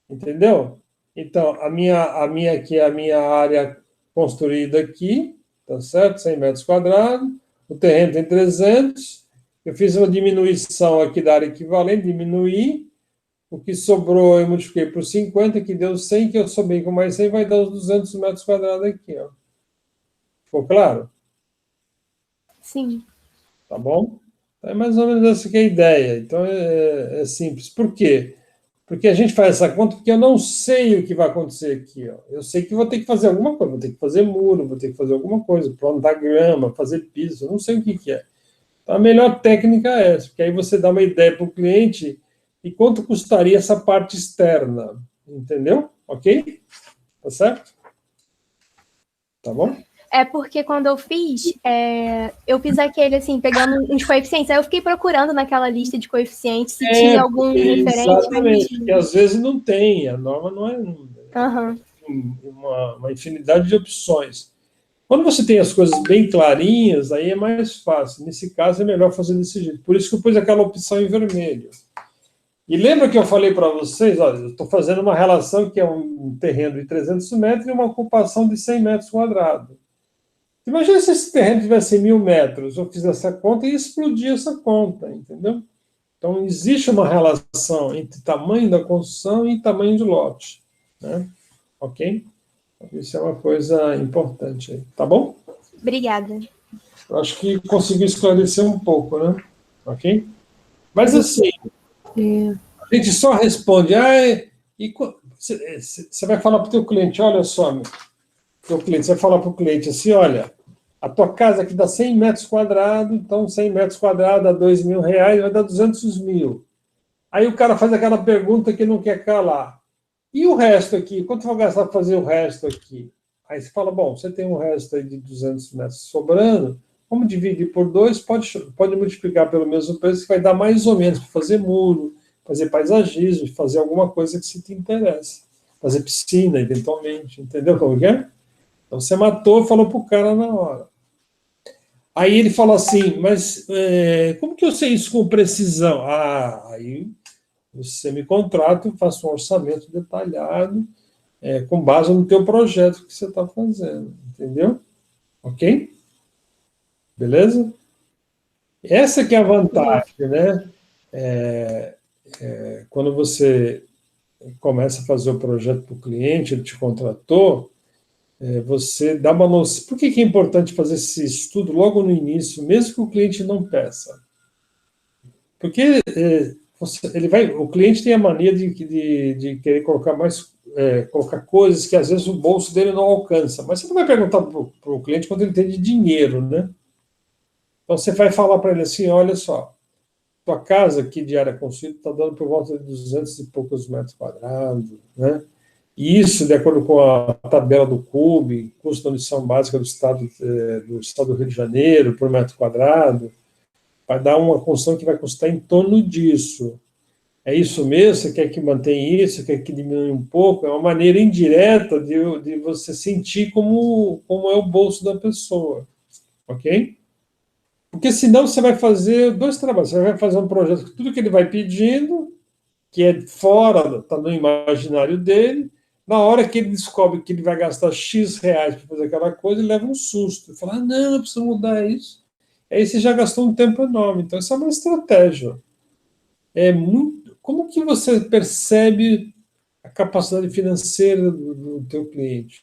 Entendeu? Então, a minha aqui é a minha área construída aqui, tá certo? 100 metros quadrados. O terreno tem 300. Eu fiz uma diminuição aqui da área equivalente, diminuí. O que sobrou eu multipliquei por 50, que deu 100, que eu somei com mais 100, vai dar os 200 metros quadrados aqui, ó. Ficou claro? Sim. Tá bom? É mais ou menos essa que é a ideia. Então, é simples. Por quê? Porque a gente faz essa conta porque eu não sei o que vai acontecer aqui, ó. Eu sei que vou ter que fazer alguma coisa, vou ter que fazer muro, vou ter que fazer alguma coisa, plantar grama, fazer piso, eu não sei o que é. Então, a melhor técnica é essa, porque aí você dá uma ideia para o cliente e quanto custaria essa parte externa, entendeu? Ok? Tá certo? Tá bom? É porque quando eu fiz aquele, assim, pegando uns coeficientes, aí eu fiquei procurando naquela lista de coeficientes se tinha algum referente. Exatamente, porque às vezes não tem, a norma não é uma infinidade de opções. Quando você tem as coisas bem clarinhas, aí é mais fácil. Nesse caso, é melhor fazer desse jeito. Por isso que eu pus aquela opção em vermelho. E lembra que eu falei para vocês, olha, eu estou fazendo uma relação que é um terreno de 300 metros e uma ocupação de 100 metros quadrados. Imagina se esse terreno tivesse 1.000 metros, eu fizesse essa conta e explodir essa conta, entendeu? Então, existe uma relação entre tamanho da construção e tamanho de lote, né? Ok? Isso é uma coisa importante aí, tá bom? Obrigada. Eu acho que conseguiu esclarecer um pouco, né? Ok? Mas, assim, a gente só responde, você vai falar para o teu cliente, olha só, você vai falar para o cliente assim, olha, a tua casa aqui dá 100 metros quadrados, então 100 metros quadrados dá R$2.000, vai dar 200 mil. Aí o cara faz aquela pergunta que não quer calar. E o resto aqui? Quanto vai gastar para fazer o resto aqui? Aí você fala, bom, você tem um resto aí de 200 metros sobrando, vamos dividir por 2, pode multiplicar pelo mesmo preço, que vai dar mais ou menos para fazer muro, fazer paisagismo, fazer alguma coisa que se te interessa. Fazer piscina, eventualmente, entendeu como é? Então, você matou e falou para o cara na hora. Aí ele falou assim, mas como que eu sei isso com precisão? Aí você me contrata e faço um orçamento detalhado com base no teu projeto que você está fazendo, entendeu? Ok? Beleza? Essa que é a vantagem, né? Quando você começa a fazer o projeto para o cliente, ele te contratou, você dá uma noção. Por que é importante fazer esse estudo logo no início, mesmo que o cliente não peça? Porque o cliente tem a mania de querer colocar colocar coisas que às vezes o bolso dele não alcança. Mas você não vai perguntar para o cliente quanto ele tem de dinheiro, né? Então você vai falar para ele assim, olha só, tua casa aqui de área construída está dando por volta de 200 e poucos metros quadrados, né? E isso, de acordo com a tabela do CUB, custo de condição básica do Estado do Rio de Janeiro, por metro quadrado, vai dar uma construção que vai custar em torno disso. É isso mesmo? Você quer que mantenha isso? Quer que diminua um pouco? É uma maneira indireta de você sentir como é o bolso da pessoa, ok? Porque senão você vai fazer dois trabalhos. Você vai fazer um projeto que tudo que ele vai pedindo, que é fora, está no imaginário dele, na hora que ele descobre que ele vai gastar X reais para fazer aquela coisa, ele leva um susto. Ele fala, não, eu preciso mudar isso. Aí você já gastou um tempo enorme. Então, isso é uma estratégia. Como que você percebe a capacidade financeira do teu cliente?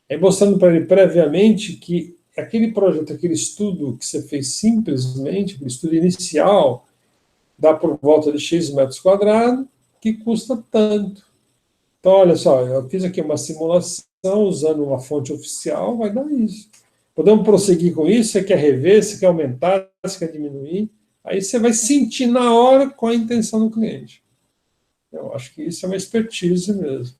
É mostrando para ele previamente que aquele projeto, aquele estudo que você fez simplesmente, aquele estudo inicial, dá por volta de X metros quadrados, que custa tanto. Então, olha só, eu fiz aqui uma simulação usando uma fonte oficial, vai dar isso. Podemos prosseguir com isso? Você quer rever, você quer aumentar, você quer diminuir? Aí você vai sentir na hora qual a intenção do cliente. Eu acho que isso é uma expertise mesmo.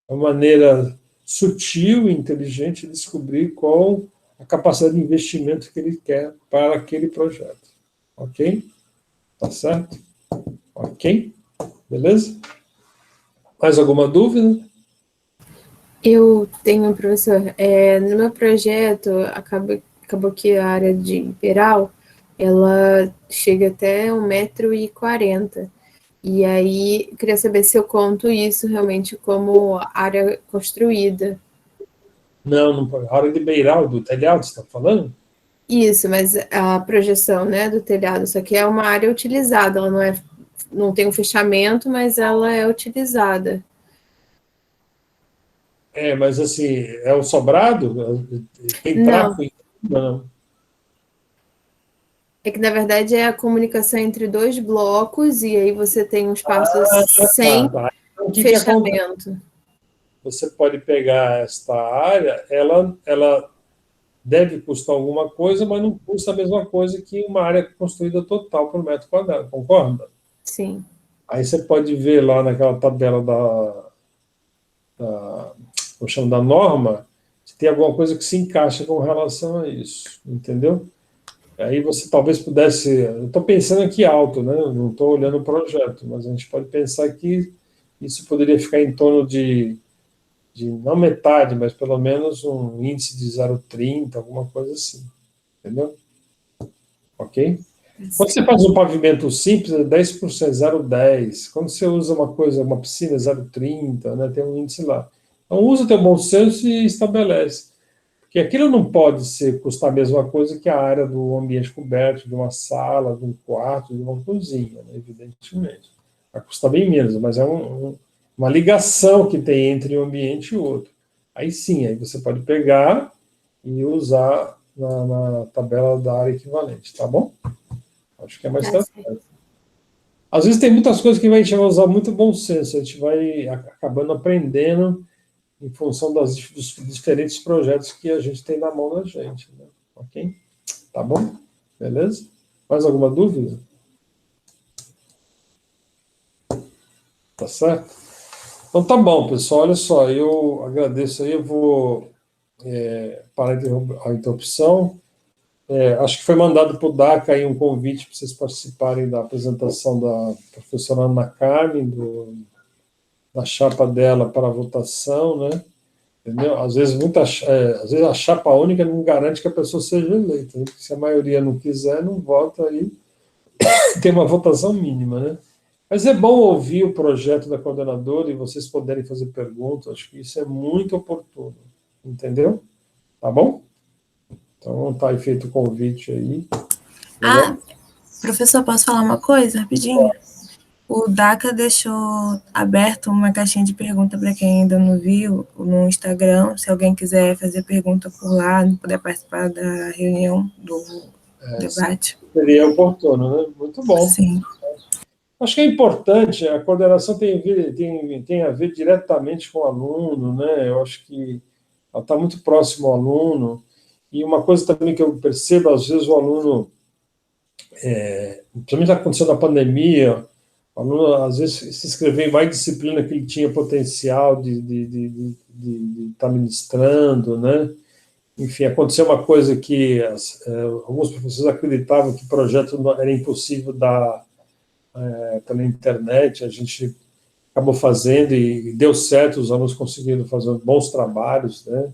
É uma maneira sutil e inteligente de descobrir qual a capacidade de investimento que ele quer para aquele projeto. Ok? Tá certo? Ok? Beleza? Mais alguma dúvida? Eu tenho, professor, no meu projeto, acabou que a área de Imperial, ela chega até 1,40 m. E aí, eu queria saber se eu conto isso realmente como área construída. Não pode. A área de beiral do telhado, você está falando? Isso, mas a projeção, né, do telhado, isso aqui é uma área utilizada, ela não tem um fechamento, mas ela é utilizada. Mas assim, é o sobrado? Tem trapo? Não. É que, na verdade, é a comunicação entre dois blocos, e aí você tem um espaço sem Então, fechamento. Você pode pegar esta área, ela deve custar alguma coisa, mas não custa a mesma coisa que uma área construída total por metro quadrado, concorda? Sim. Aí você pode ver lá naquela tabela da norma, se tem alguma coisa que se encaixa com relação a isso, entendeu? Aí você talvez pudesse... Eu estou pensando aqui alto, né? Eu não estou olhando o projeto, mas a gente pode pensar que isso poderia ficar em torno de não metade, mas pelo menos um índice de 0,30, alguma coisa assim, entendeu? Ok? Quando você faz um pavimento simples, é 10%, 0,10. Quando você usa uma piscina, 0,30, né? Tem um índice lá. Então, usa o teu bom senso e estabelece. Porque aquilo não pode custar a mesma coisa que a área do ambiente coberto, de uma sala, de um quarto, de uma cozinha, né, evidentemente. Vai custar bem menos, mas é uma ligação que tem entre um ambiente e outro. Aí sim, aí você pode pegar e usar na tabela da área equivalente, tá bom? Acho que é mais tranquilo. Às vezes tem muitas coisas que a gente vai usar muito bom senso, a gente vai acabando aprendendo em função dos diferentes projetos que a gente tem na mão da gente, né? Ok? Tá bom? Beleza? Mais alguma dúvida? Tá certo? Então tá bom, pessoal, olha só, eu agradeço aí, eu vou parar a interrupção. Acho que foi mandado para o DACA aí um convite para vocês participarem da apresentação da professora Ana Carmen, da chapa dela para a votação, né? Entendeu? Às vezes a chapa única não garante que a pessoa seja eleita, né? Se a maioria não quiser, não vota, aí tem uma votação mínima, né? Mas é bom ouvir o projeto da coordenadora e vocês poderem fazer perguntas, acho que isso é muito oportuno, entendeu? Tá bom? Então tá aí feito o convite aí. Professor, posso falar uma coisa rapidinho? O DACA deixou aberto uma caixinha de pergunta para quem ainda não viu no Instagram. Se alguém quiser fazer pergunta por lá, não puder participar da reunião do debate. Seria oportuno, né? Muito bom. Sim. Acho que é importante, a coordenação tem a ver diretamente com o aluno, né? Eu acho que ela está muito próximo ao aluno. E uma coisa também que eu percebo, às vezes o aluno, principalmente aconteceu na pandemia, o aluno, às vezes, se inscreveu em mais disciplina que ele tinha potencial de estar ministrando, né? Enfim, aconteceu uma coisa que alguns professores acreditavam que o projeto era impossível dar pela internet, a gente acabou fazendo e deu certo, os alunos conseguiram fazer bons trabalhos, né?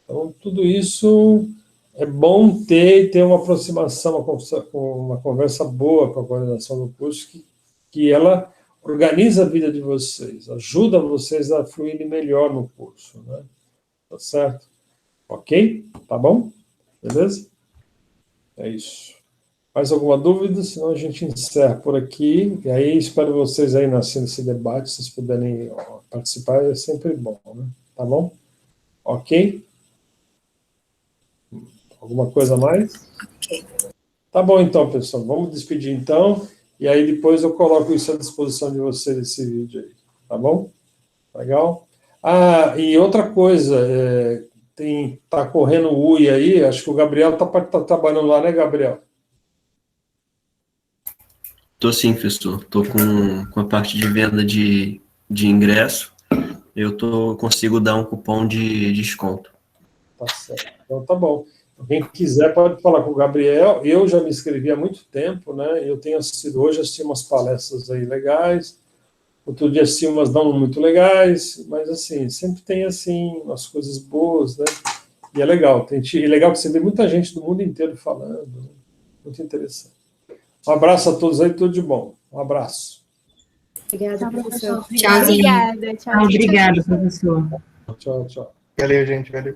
Então, tudo isso é bom ter uma aproximação, uma conversa boa com a coordenação do curso, que ela organiza a vida de vocês, ajuda vocês a fluírem melhor no curso, né? Tá certo? Ok? Tá bom? Beleza? É isso. Mais alguma dúvida? Senão a gente encerra por aqui. E aí, espero vocês aí nesse debate, se vocês puderem participar, é sempre bom, né? Tá bom? Ok? Alguma coisa a mais? Ok. Tá bom, então, pessoal. Vamos despedir, então. E aí, depois eu coloco isso à disposição de vocês, esse vídeo aí. Tá bom? Legal? Ah, e outra coisa, tá correndo o UI aí, acho que o Gabriel tá trabalhando lá, né, Gabriel? Tô sim, professor. Tô com a parte de venda de ingresso. Consigo dar um cupom de desconto. Tá certo. Então tá bom. Quem quiser pode falar com o Gabriel. Eu já me inscrevi há muito tempo, né? Eu tenho assisti umas palestras aí legais. Outro dia assisti umas não muito legais, mas assim, sempre tem assim umas coisas boas, né? E é legal. É legal que você vê muita gente do mundo inteiro falando, né? Muito interessante. Um abraço a todos aí, tudo de bom. Um abraço. Obrigada, professor. Obrigada. Tchau. Obrigada, professor. Tchau, tchau. Valeu, gente. Valeu.